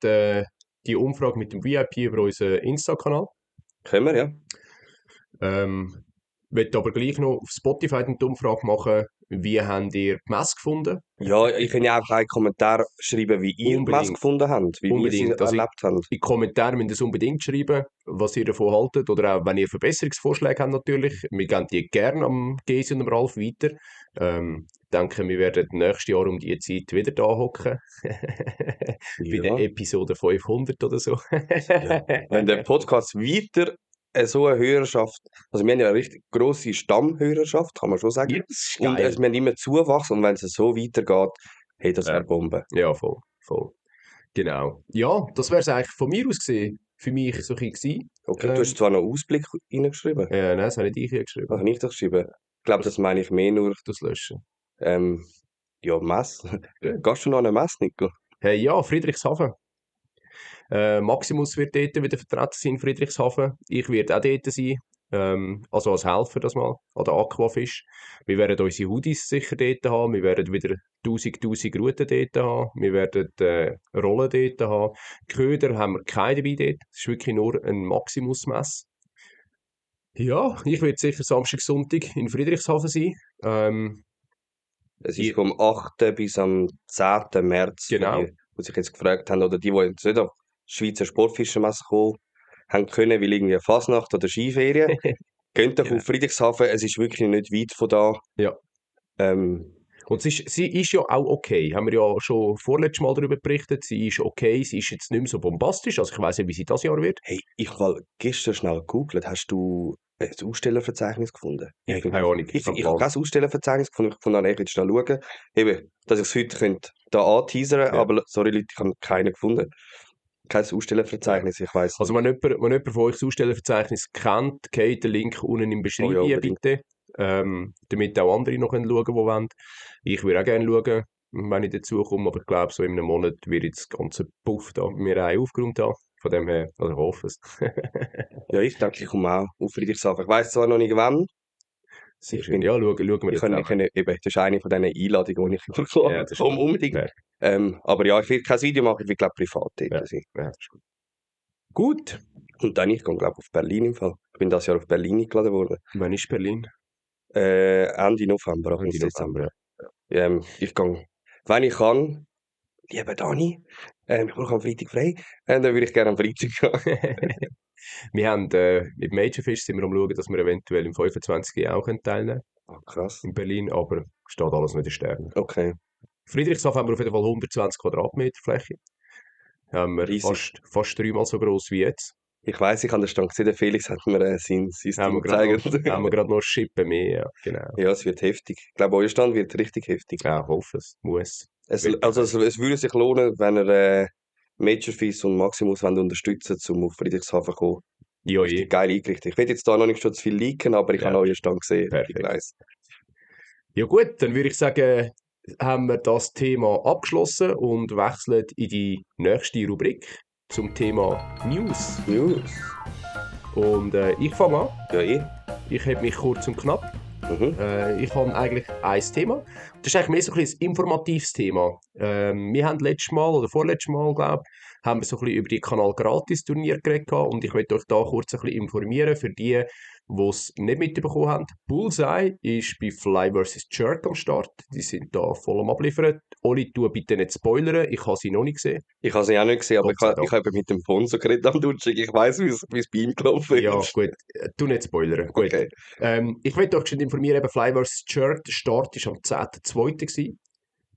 die Umfrage mit dem VIP über unseren Insta-Kanal. Können wir, ja. Möchte aber gleich noch auf Spotify die Umfrage machen, wie habt ihr die Messe gefunden? Ja, ich kann ja einfach einen Kommentar schreiben, wie ihr die Messe gefunden habt, wie ihr sie Also erlebt habt. in die Kommentare müsst ihr es unbedingt schreiben, was ihr davon haltet, oder auch, wenn ihr Verbesserungsvorschläge habt natürlich. Wir geben die gerne am Gesi und am Ralf weiter. Denke, wir werden nächstes Jahr um diese Zeit wieder da hocken. Bei der Episode 500 oder so. Ja. Wenn der Podcast weiter so eine Hörerschaft, also wir haben ja eine richtig grosse Stammhörerschaft, kann man schon sagen. Ja, das ist Und geil. wir haben immer Zuwachs und wenn es so weitergeht, hey, das wäre Bombe. Ja, voll. Genau. Ja, das wäre es eigentlich von mir aus gesehen. Für mich so ein bisschen. Okay, du hast zwar noch Ausblick reingeschrieben. Nein, das habe nicht ich hier geschrieben. Habe ich das geschrieben? Ich glaube, das meine ich mehr nur. Das löschen. Ja, Messe. Gehst du noch an eine Messe, Nico? Hey, ja, Friedrichshafen. Maximus wird dort wieder vertreten sein in Friedrichshafen. Ich werde auch dort sein. also als Helfer das mal, an der Aquafisch. Wir werden unsere Hoodies sicher dort haben, wir werden wieder 1000 Routen dort haben, wir werden Rollen dort haben. Köder haben wir keine dabei dort, das ist wirklich nur ein Maximusmess. Ja, ich werde sicher Samstag, Sonntag in Friedrichshafen sein. Es Die- ist vom 8. bis am 10. März, für Genau. die sich jetzt gefragt haben, oder die jetzt nicht auf die Schweizer Sportfischermesse kommen haben können, weil irgendwie Fasnacht oder Skiferien. Geht doch Genau. auf Friedrichshafen, es ist wirklich nicht weit von da. Ja. Ähm, Und sie ist ja auch okay. Haben wir ja schon vorletztes Mal darüber berichtet. Sie ist okay. Sie ist jetzt nicht mehr so bombastisch. Also ich weiss nicht, wie sie das Jahr wird. hey, ich habe gestern schnell gegoogelt, hast du ein Ausstellerverzeichnis gefunden? Ja, Ich bin- keine Ahnung. Ich habe kein Ausstellerverzeichnis gefunden, ich konnte eigentlich schnell schauen, eben, dass ich es heute könnte da anteasern, Ja. aber sorry Leute, ich habe keinen gefunden. Kein Ausstellerverzeichnis, ich weiss Also wenn jemand von euch das Ausstellerverzeichnis kennt, geht der Link unten im Beschreibung unbedingt. bitte. Damit auch andere noch schauen können, die wollen. Ich würde auch gerne schauen, wenn ich dazu komme. Aber ich glaube, so in einem Monat wird jetzt das ganze Puff da mir auch aufgeräumt haben. Von dem her, also ich hoffe es. Ja, ich denke, ich komme auch auf Friedrichshafen. Ich weiss zwar noch nicht wann, Sehr ich schön. bin, Ja, schauen wir ich jetzt kann, zusammen. eben, das ist eine von diesen Einladungen, die ich Ja, bekomme, das ist um gut. unbedingt. Ja, Aber ja, ich will kein Video machen, ich will glaube privat dort ja, sein. ja, das ist gut. Gut. Und dann, ich gehe glaube auf Berlin im Fall. Ich bin das Jahr auf Berlin eingeladen worden. Wann ist Berlin? Ende November, Anfang Ende Dezember. November. Ich gehe, wenn ich kann, lieber Dani, ich brauche am Freitag frei, dann würde ich gerne am Freitag gehen. Wir haben mit Majorfish sind wir am schauen, dass wir eventuell im 25. auch teilnehmen Ah, krass. in Berlin, aber steht alles nicht in Sternen. Okay. Friedrichshafen haben wir auf jeden Fall 120 Quadratmeter Fläche. Haben wir Riesig. fast dreimal so groß wie jetzt. Ich weiss, ich habe den Stand gesehen, der Felix hat mir sein Haben wir Team gerade gezeigt. noch, haben wir gerade noch Schippen mehr, ja, genau. Ja, es wird heftig. Ich glaube, euer Stand wird richtig heftig. Ja, ich hoffe es, muss. Es, Wirklich. also es würde sich lohnen, wenn ihr Majorfish und Maximus wollt unterstützen um auf Friedrichshafen zu kommen. Ja, Richtig geil eingerichtet. Ich will jetzt da noch nicht schon zu viel leaken, aber ich Ja. habe euren Stand gesehen. Perfekt. Ich weiss. Ja gut, dann würde ich sagen, haben wir das Thema abgeschlossen und wechseln in die nächste Rubrik zum Thema News. News. Und ich fange an. Ja, Ich habe mich kurz und knapp. Mhm. Ich habe eigentlich ein Thema. Das ist eigentlich mehr so ein bisschen ein informatives Thema. Wir haben letztes Mal oder vorletztes Mal, glaube ich, haben wir so ein bisschen über die Kanal-Gratis-Turnier geredet gehabt und ich möchte euch da kurz ein bisschen informieren für die, die es nicht mitbekommen haben. Bullseye ist bei Fly vs. Jerk am Start. Die sind da voll am Abliefern. Oli, tu bitte nicht spoilern. Ich habe sie noch nicht gesehen. Ich habe sie auch nicht gesehen, aber Gott sei Dank. ich habe mit dem Fonso geredet am Dutschig. Ich weiss, wie es bei ihm gelaufen ist. Ja, gut. Tu nicht spoilern. Gut. Okay. Ich möchte euch schon informieren, eben Fly vs. Jerk, der Start war am 10.2. gewesen.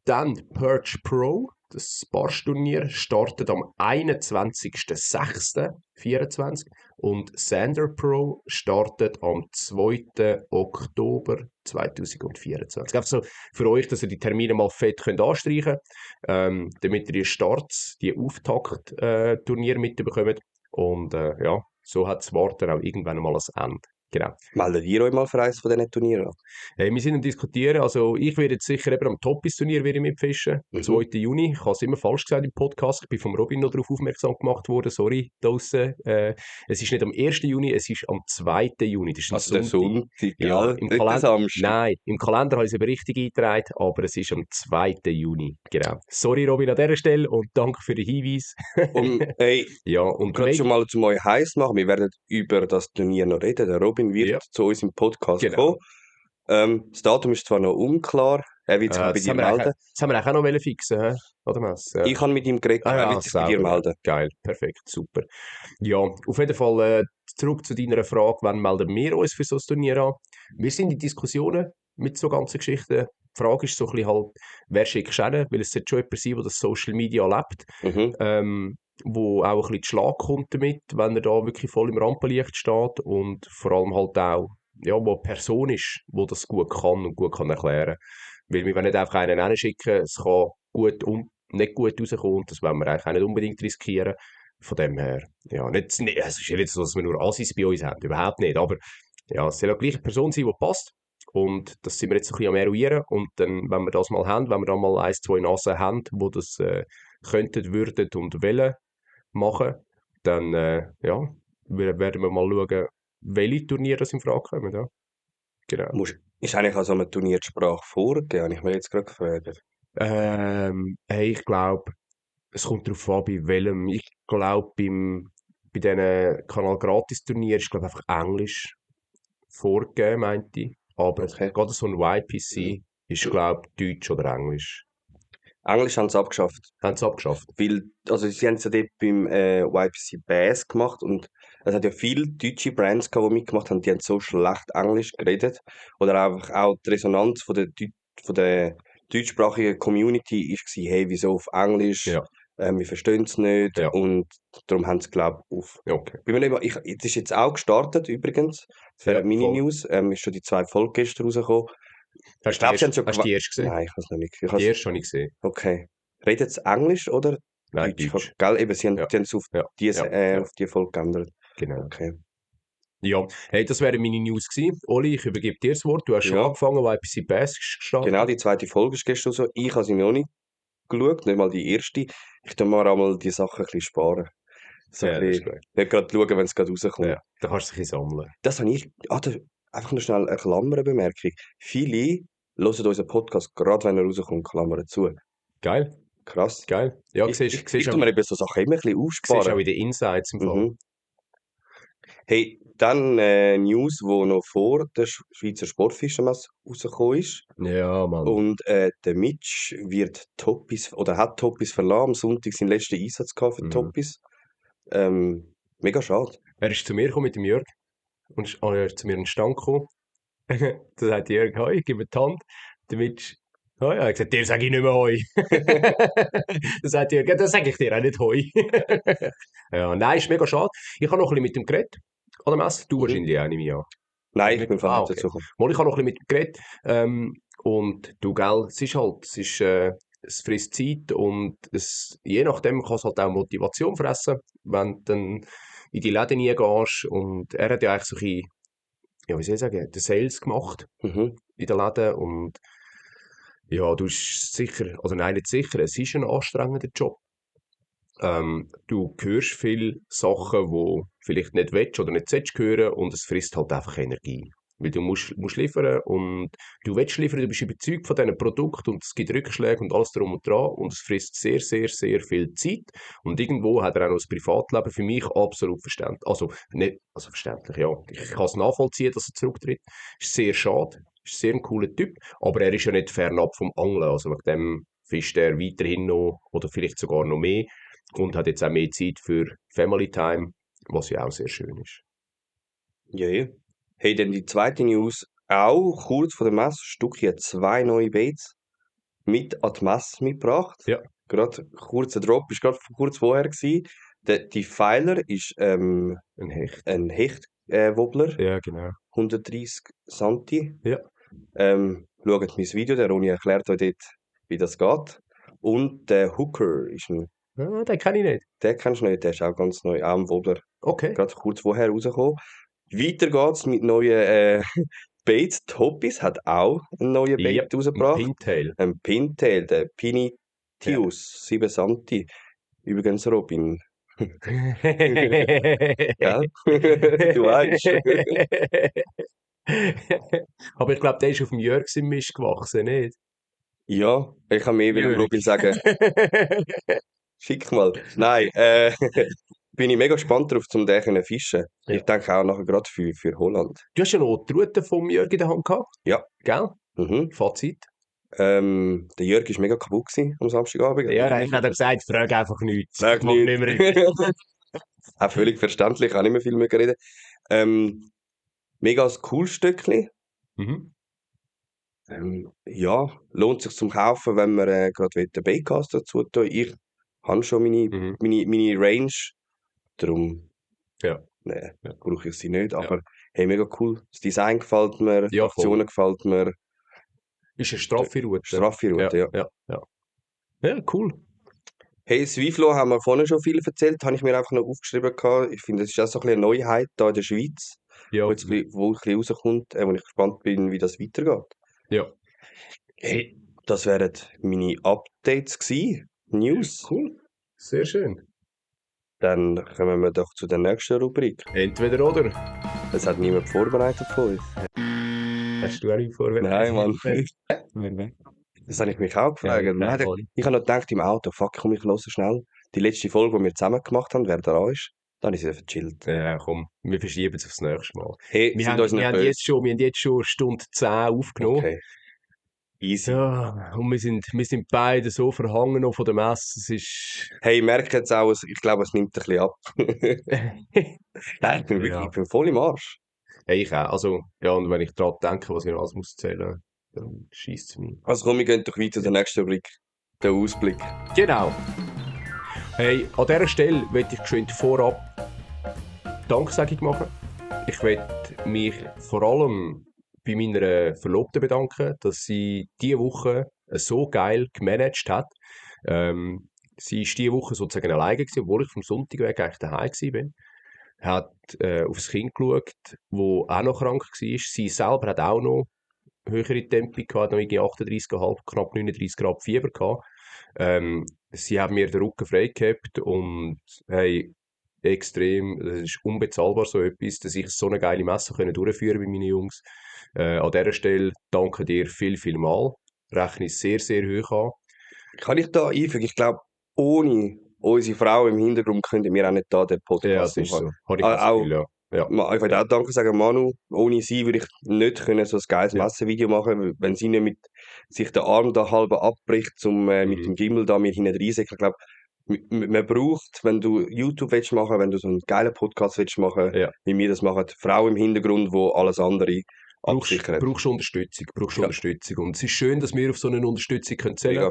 Dann Purge Pro, das Barsch-Turnier, startet am 21.06.24 und Sander Pro startet am 2. Oktober 2024. Einfach so für euch, dass ihr die Termine mal fett könnt anstreichen könnt, damit ihr die Starts, die Auftakt-Turnier mitbekommt. Und ja, so hat das Warten auch irgendwann mal ein Ende. Genau. Meldet ihr euch mal für eines von diesen Turnieren an? Wir sind am Diskutieren, also ich werde jetzt sicher eben am Toppis-Turnier mitfischen, am 2. Juni. Ich habe es immer falsch gesagt im Podcast, ich bin vom Robin noch darauf aufmerksam gemacht worden, sorry, draussen. Es ist nicht am 1. Juni, es ist am 2. Juni, das ist ein Also der Sonntag, Ja, gell? im Nicht der Kalender, Samstag. nein, im Kalender habe ich es aber richtig eingetragen, aber es ist am 2. Juni, genau. Sorry Robin an dieser Stelle und danke für den Hinweis. Und hey, Ja, und gerade schon mal zum euch heiß machen, wir werden über das Turnier noch reden. Der Robin wird Ja. zu uns im Podcast Genau. kommen. Das Datum ist zwar noch unklar, er wird sich bei das dir haben wir eigentlich- melden. das haben wir eigentlich auch noch fixen, hä? Oder was? Ja. Ich habe mit ihm geredet, er wird sich bei dir selber, melden. Geil, perfekt, super. Ja, auf jeden Fall zurück zu deiner Frage, wann melden wir uns für so ein Turnier an? Wir sind in Diskussionen mit so ganzen Geschichten. Die Frage ist so ein bisschen halt, wer schickt es hin? Weil es sollte schon jemand sein, der das Social Media lebt, Mhm. wo auch ein bisschen zu Schlag kommt damit, wenn er da wirklich voll im Rampenlicht steht und vor allem halt auch, ja, wo eine Person ist, die das gut kann und gut kann erklären. Weil wir wollen nicht einfach einen hinschicken, es kann gut und nicht gut rauskommen und das wollen wir eigentlich auch nicht unbedingt riskieren. Von dem her, ja, es ist ja nicht so, dass wir nur Assis bei uns haben, überhaupt nicht, aber ja, es soll auch gleich eine Person sein, die passt. Und das sind wir jetzt ein bisschen am eruieren. Und dann, wenn wir das mal haben, wenn wir da mal 1, 2 Nasen haben, die das könnten, würden und wollen machen, dann ja, werden wir mal schauen, welche Turniere das in Frage kommen. Ja. Genau. Ist eigentlich auch so eine Turnier die Sprache vorgegeben, habe ich mir jetzt gerade gefragt. Hey, ich glaube, es kommt darauf an, bei welchem. Ich glaube, bei diesen Kanal-Gratis-Turnieren ist, glaube einfach Englisch vorgegeben, meinte ich. Aber Okay. gerade so ein YPC ist, glaube Deutsch oder Englisch. Englisch haben sie abgeschafft. Haben sie abgeschafft? Weil, also sie haben es ja dort beim YPC Bass gemacht und es hat ja viele deutsche Brands gehabt, die mitgemacht haben, die haben so schlecht Englisch geredet. Oder einfach auch die Resonanz von der deutschsprachigen Community ist gewesen, hey, wieso auf Englisch? Ja. Wir verstehen es nicht. Ja. Und darum haben sie, glaube ich, auf. Okay. Es ist jetzt auch gestartet, übrigens. Das wäre Ja, eine voll. Mini-News. Ist schon die 2 Folgen gestern rausgekommen. Hast du die erste gesehen? Nein, ich habe es noch nicht. Die erste habe ich gesehen. Okay. Redet es Englisch oder Nein, Deutsch? Deutsch. Gell, eben, sie haben Ja. es auf Ja. diese, Ja. auf die Folge geändert. Genau. Okay. Ja, hey, das wären meine News gewesen. Oli, ich übergebe dir das Wort. Du hast schon Ja. angefangen, YPC Bass ist gestartet. Genau, die 2. Folge ist gestern so. Ich habe sie noch nicht geschaut, nicht mal die erste. Ich tue mir einmal die Sachen ein bisschen sparen. So Ja, ein das ist bisschen, gut. nicht gerade schauen, wenn es gerade rauskommt. Ja, da kannst du dich sammeln. Das habe ich. Einfach noch schnell eine Klammerbemerkung. Viele hören unseren Podcast, gerade wenn er rauskommt, Klammern zu. Geil, Krass. geil. Ja, Ich siehst tue mir eben so Sachen immer ein bisschen siehst auch aufsparen. in den Insights im Fall. Mhm. Hey, dann News, die noch vor der Schweizer Sportfischermesse rausgekommen ist. Ja, Mann. Und der Mitch wird Toppis oder hat Toppis verlassen. Am Sonntag seinen letzten Einsatz gehabt für Mhm. Toppis. Mega schade. Er ist zu mir gekommen mit dem Jörg und er ist zu mir in den Stand gekommen. Da sagt Jörg, hoi, gib mir die Hand. Der Mitch, hoi. Er hat gesagt, dir sage ich nicht mehr hoi. Da sagt Jörg, ja, das sage ich dir auch nicht hoi. Ja, nein, ist mega schade. Ich habe noch ein bisschen mit dem geredet an der Messe. Du wahrscheinlich auch, nehme ich an. Nein, ich bin vorher okay. dazu gekommen. Mal, ich habe noch ein bisschen mit ihm geredet. Und du, gell, es ist halt, es frisst Zeit und je nachdem kann es halt auch Motivation fressen, wenn du dann in die Läden reingehst. Und er hat ja eigentlich so ein bisschen, ja, wie soll ich sagen, den Sales gemacht Mhm. in den Läden. Und ja, du bist sicher, also nein, nicht sicher, es ist ein anstrengender Job. Du hörst viele Sachen, die vielleicht nicht willst oder nicht sollst hören und es frisst halt einfach Energie. Weil du musst liefern und du willst liefern, du bist überzeugt von diesem Produkt und es gibt Rückschläge und alles drum und dran und es frisst sehr, sehr, sehr viel Zeit und irgendwo hat er auch noch das Privatleben für mich absolut verständlich. Also, nicht, also verständlich, ja. Ich kann es nachvollziehen, dass er zurücktritt. Ist sehr schade, ist sehr ein cooler Typ, aber er ist ja nicht fernab vom Angeln, also wegen dem fischt er weiterhin noch oder vielleicht sogar noch mehr und hat jetzt auch mehr Zeit für Family Time, was ja auch sehr schön ist. Ja, ja. Hey, dann die zweite News, auch kurz vor der Messe, Stucki hat 2 neue Baits mit an die Messe mitgebracht. Ja. Gerade kurzer Drop, ist gerade kurz vorher gewesen. Die Pfeiler ist Ein Hecht. ein Hecht-Wobbler, Ja, genau. 130 cm. Ja. Schaut mein Video, der Ronny erklärt euch dort, wie das geht. Und der Hooker ist ein, Ah, den kenne ich nicht. den kennst du nicht, der ist auch ganz neu, auch ein Wobbler. Okay. Gerade kurz vorher rausgekommen. Weiter geht's mit neuen Baits. Toppis hat auch einen neuen Bait Yep, ein rausgebracht. Pintail. Ein Pintail, der Pinitius, 7 cm. Übrigens Robin. Ja? Du weißt. Aber ich glaube, der ist auf dem Jörg im Mist gewachsen, nicht? Ja, ich kann mehr will Jörg. Robin sagen. Schick mal. Nein, bin ich mega gespannt darauf, um den zu fischen. Ja. Ich denke auch nachher gerade für Holland. Du hast ja noch die Route vom Jörg in der Hand gehabt. Ja. Gell? Mhm. Fazit. Der Jörg war mega kaputt am Samstagabend. Ja, ich habe gesagt, frag einfach nichts. Sag Ich mag nicht. nicht mehr. Auch völlig verständlich, auch nicht mehr viel mehr geredet. Mega ein cooles Stückchen. Mhm. Ja, lohnt sich zum Kaufen, wenn man gerade den Baitcast dazu tun. Ich habe schon meine Range. Darum Ja. nee, Ja. brauche ich sie nicht. Ja. Aber hey, mega cool. Das Design gefällt mir, die Ja, Aktionen gefällt mir. Ist eine straffe Route. Straffe Route, ja. Ja, cool. Hey, Swiflo haben wir vorhin schon viel erzählt, habe ich mir einfach noch aufgeschrieben gehabt. Ich finde, das ist auch so ein bisschen eine Neuheit hier in der Schweiz, Ja. wo jetzt ein bisschen rauskommt, wo ich gespannt bin, wie das weitergeht. Ja. Hey, das wären meine Updates gewesen, News. Cool. Sehr schön. Dann kommen wir doch zu der nächsten Rubrik. Entweder oder. Das hat niemand vorbereitet von uns. Hast du auch nicht vorbereitet? Nein, Mann. Nein. Das habe ich mich auch gefragt. Ja, nein, voll. Ich habe noch gedacht im Auto, fuck, komm, ich höre schnell. Die letzte Folge, die wir zusammen gemacht haben, wer da ist, dann ist es gechillt. Ja, komm, wir verschieben es aufs nächste Mal. Hey, Wir sind haben, uns wir nicht haben böse. jetzt schon Stunde 10 aufgenommen. Okay. Easy. Ja, und wir sind beide so verhangen noch von der Messe. Es ist. Hey, ich merke jetzt auch, ich glaube, es nimmt ein bisschen ab. Nein, ich bin voll im Arsch. Hey, ich auch. Also, ja, und wenn ich daran denke, was ich noch alles muss erzählen, dann schießt es mich. Also komm, wir gehen doch weiter zu der nächsten Rubrik. Der Ausblick. Genau. Hey, an dieser Stelle möchte ich geschwind vorab Danksagung machen. Ich möchte mich vor allem bei meiner Verlobten bedanken, dass sie diese Woche so geil gemanagt hat. Sie war diese Woche sozusagen alleine gewesen, obwohl ich vom Sonntag weg eigentlich daheim war. Hat auf das Kind geschaut, das auch noch krank war. Sie selber hat auch noch höhere Tempi gehabt, noch irgendwie 38,5, knapp 39 Grad Fieber gehabt. Sie haben mir den Rücken frei gehabt und hey, extrem, das ist unbezahlbar so etwas, dass ich so eine geile Messe durchführen bei meinen Jungs. An dieser Stelle danke dir viel mal. Rechne ich sehr, sehr hoch an. Kann ich da einfügen? Ich glaube, ohne unsere Frau im Hintergrund könnten wir auch nicht da den Ja, Podcast das ist machen. so. Habe ich das Auch, Gefühl, ja. Ja. ich würde auch Danke sagen, Manu. Ohne sie würde ich nicht können so ein geiles Ja. Messevideo machen, wenn sie nicht mit sich den Arm da halb abbricht, um mit dem Gimbal da mir hinten reinsäckeln. Ich glaube, man braucht, wenn du YouTube willst machen, wenn du so einen geilen Podcast willst machen, Ja. wie wir das machen, die Frau im Hintergrund, wo alles andere absichert. Brauchst Unterstützung. Ja. Unterstützung. Und es ist schön, dass wir auf so eine Unterstützung können zählen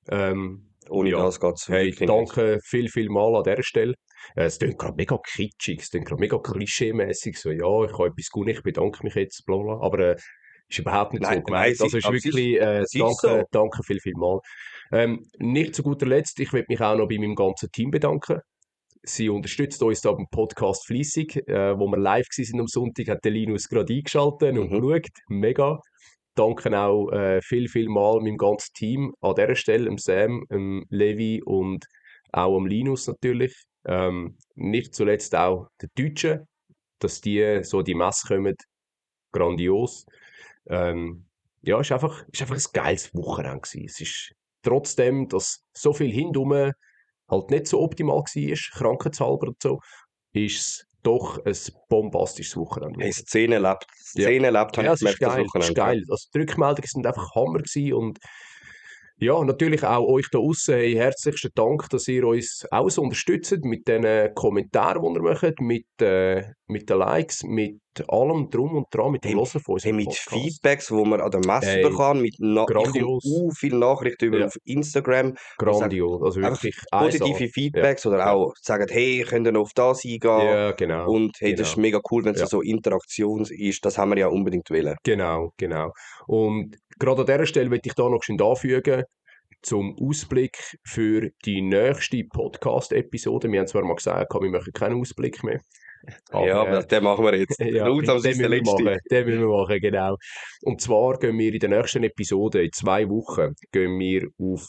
können. Ohne das geht es Hey, wirklich nicht. danke viel mal an dieser Stelle. Es klingt gerade mega kitschig, es klingt gerade mega klischee-mäßig. So, ja, ich habe etwas gut, ich bedanke mich jetzt, bla bla. Aber ist überhaupt nicht so Nein, gemeint. nein, Also ist aber es wirklich, es ist so. danke viel mal. Nicht zu guter Letzt, ich möchte mich auch noch bei meinem ganzen Team bedanken. Sie unterstützt uns da beim Podcast fleissig. Wo wir live waren am Sonntag, hat der Linus gerade eingeschaltet und geschaut. Mega. Danke auch viel mal meinem ganzen Team an dieser Stelle, dem Sam, dem Levi und auch am Linus natürlich. Nicht zuletzt auch den Deutschen, dass die so die Messe kommen. Grandios. Ja, es war einfach ein geiles Wochenende gewesen. Es ist trotzdem, dass so viel hindum halt nicht so optimal war, krankheitshalber und so, ist es doch ein bombastisches Wochenende. Hey, Szene lebt, habe Ja, ich es ist gemerkt, das geil, es ist Wochenende. geil. Also die Rückmeldungen sind einfach Hammer gewesen und ja, natürlich auch euch da aussen, hey, herzlichsten Dank, dass ihr uns auch so unterstützt mit den Kommentaren, die ihr macht, mit den Likes, mit allem drum und dran, mit dem Hören von Hey, unserem mit Podcast. Feedbacks, die man an der Messe Hey, bekommt, ich bekomme grandios. viele Nachrichten über Ja. auf Instagram, die sagen, Grandios, also einfach wirklich positive 1A. Feedbacks oder Ja. auch sagen, hey, könnt ihr noch auf das eingehen? Ja, genau. Und hey, das ist genau. mega cool, wenn es Ja. so Interaktion ist, das haben wir ja unbedingt wollen. Genau. Und gerade an dieser Stelle möchte ich da noch schön anfügen, zum Ausblick für die nächste Podcast-Episode. Wir haben zwar mal gesagt, wir machen keinen Ausblick mehr. Aber den machen wir jetzt. Ja, Ausnahmsweise den ist der müssen wir letzte. machen, den müssen wir machen, genau. Und zwar gehen wir in der nächsten Episode, in 2 Wochen, gehen wir auf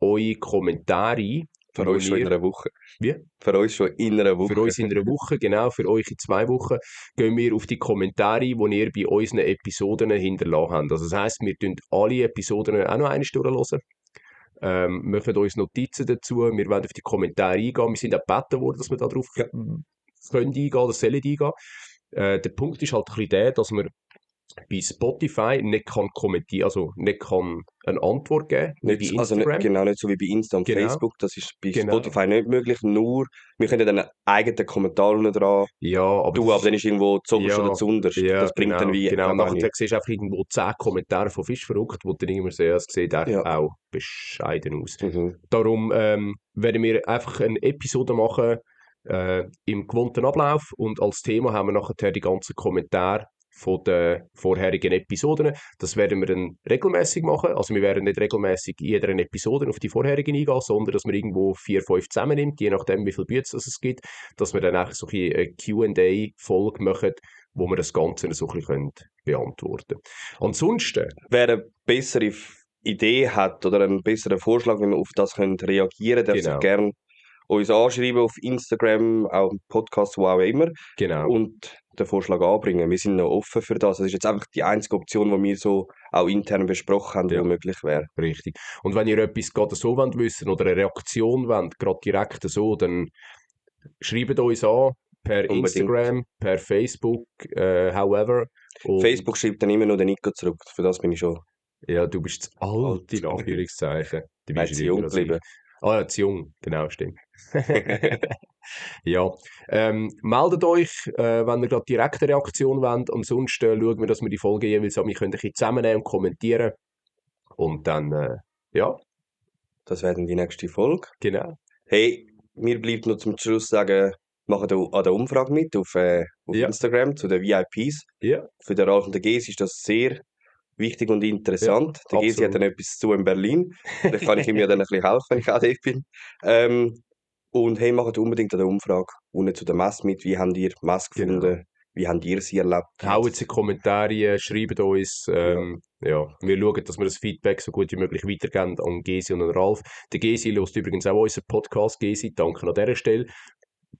eure Kommentare ein. Für uns schon in einer Woche. Wie? Für uns schon in einer Woche. Für uns in einer Woche, genau, für euch in 2 Wochen, gehen wir auf die Kommentare, die ihr bei unseren Episoden hinterlassen habt. Also das heisst, wir tun alle Episoden auch noch einmal durchhören. Machen uns Notizen dazu, wir werden auf die Kommentare eingehen. Wir sind auch gebeten worden, dass wir darauf können eingehen oder sollen eingehen. Der Punkt ist halt ein bisschen der, dass man bei Spotify nicht kann kommentieren, also nicht kann eine Antwort geben, wie bei Instagram. Nicht so wie bei Insta und Genau. Facebook, das ist bei Spotify nicht möglich, nur wir können dann einen eigenen Kommentar unten dran aber dann ist irgendwo zuoberst oder zuunterst. Das bringt dann wie... Genau, nachher siehst du einfach irgendwo 10 Kommentare von Fischverrückt, wo du dann immer siehst, es sieht auch bescheiden aus. Darum werden wir einfach eine Episode machen im gewohnten Ablauf und als Thema haben wir nachher die ganzen Kommentare von den vorherigen Episoden. Das werden wir dann regelmäßig machen. Also wir werden nicht regelmäßig in jeder Episode auf die vorherigen eingehen, sondern dass man irgendwo 4, 5 zusammennimmt, je nachdem wie viele Bücher es gibt, dass wir dann auch so eine Q&A-Folge machen, wo wir das Ganze so ein bisschen beantworten können. Ansonsten... Wer eine bessere Idee hat oder einen besseren Vorschlag, wie man auf das reagieren können, darf sich gerne uns anschreiben auf Instagram, auch im Podcast, wo auch immer. Genau. Und den Vorschlag anbringen. Wir sind noch offen für das. Das ist jetzt einfach die einzige Option, die wir so auch intern besprochen haben, Ja. die möglich wäre. Richtig. Und wenn ihr etwas gerade so wollt wissen oder eine Reaktion wollt, gerade direkt so, dann schreibt uns an per Unbedingt. Instagram, per Facebook, however. Und Facebook schreibt dann immer noch den Nico zurück. Für das bin ich schon ja, du bist zu alt, alt. in Anführungszeichen. Dabei Nein, bist zu du jung jünger als ich. geblieben. Ah ja, zu jung, genau, stimmt. Ja, meldet euch, wenn ihr gerade direkte Reaktion wollt. Ansonsten schauen wir, dass wir die Folge jeweils wir können ein bisschen zusammennehmen und kommentieren. Und dann, ja, Das wäre dann die nächste Folge. genau. Hey, mir bleibt noch zum Schluss sagen, macht an der Umfrage mit auf Ja. Instagram zu den VIPs. Ja, Für den Ralf und den Gesi ist das sehr wichtig und interessant. Der Gesi hat absolut. dann etwas zu in Berlin. Vielleicht kann ich ihm ja dann ein bisschen helfen, wenn ich auch dort bin. Und hey, macht unbedingt an der Umfrage unten zu der Messe mit. Wie habt ihr die Messe Genau. gefunden? Wie habt ihr sie erlebt? Haut in die Kommentare, schreibt uns. Ja, wir schauen, dass wir das Feedback so gut wie möglich weitergeben an Gesi und an Ralf. Der Gesi hört übrigens auch unseren Podcast, Gesi. Danke an dieser Stelle.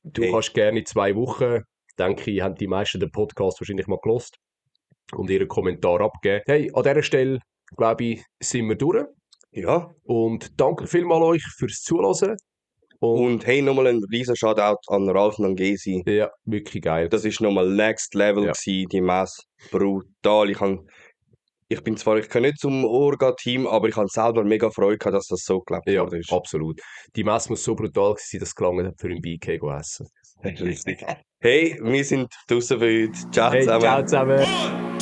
Du Hey. kannst gerne in 2 Wochen, denke ich, haben die meisten den Podcast wahrscheinlich mal gelost und ihren Kommentar abgeben. Hey, an dieser Stelle, glaube ich, sind wir durch. Ja. Und danke vielmals euch fürs Zuhören. Und hey, nochmal ein riesen Shoutout an Ralf und an Gesi. Ja, wirklich geil. Das ist nochmal Next Level Ja. gewesen, die Messe. Brutal. Ich gehöre nicht zum Orga-Team, aber ich habe selber mega Freude gehabt, dass das so geklappt Ja, worden ist. absolut. Die Messe muss so brutal sein, dass es gelangt hat, für ein BK zu essen. Richtig. Hey, wir sind draussen für heute. Ciao Hey, zusammen. ciao zusammen.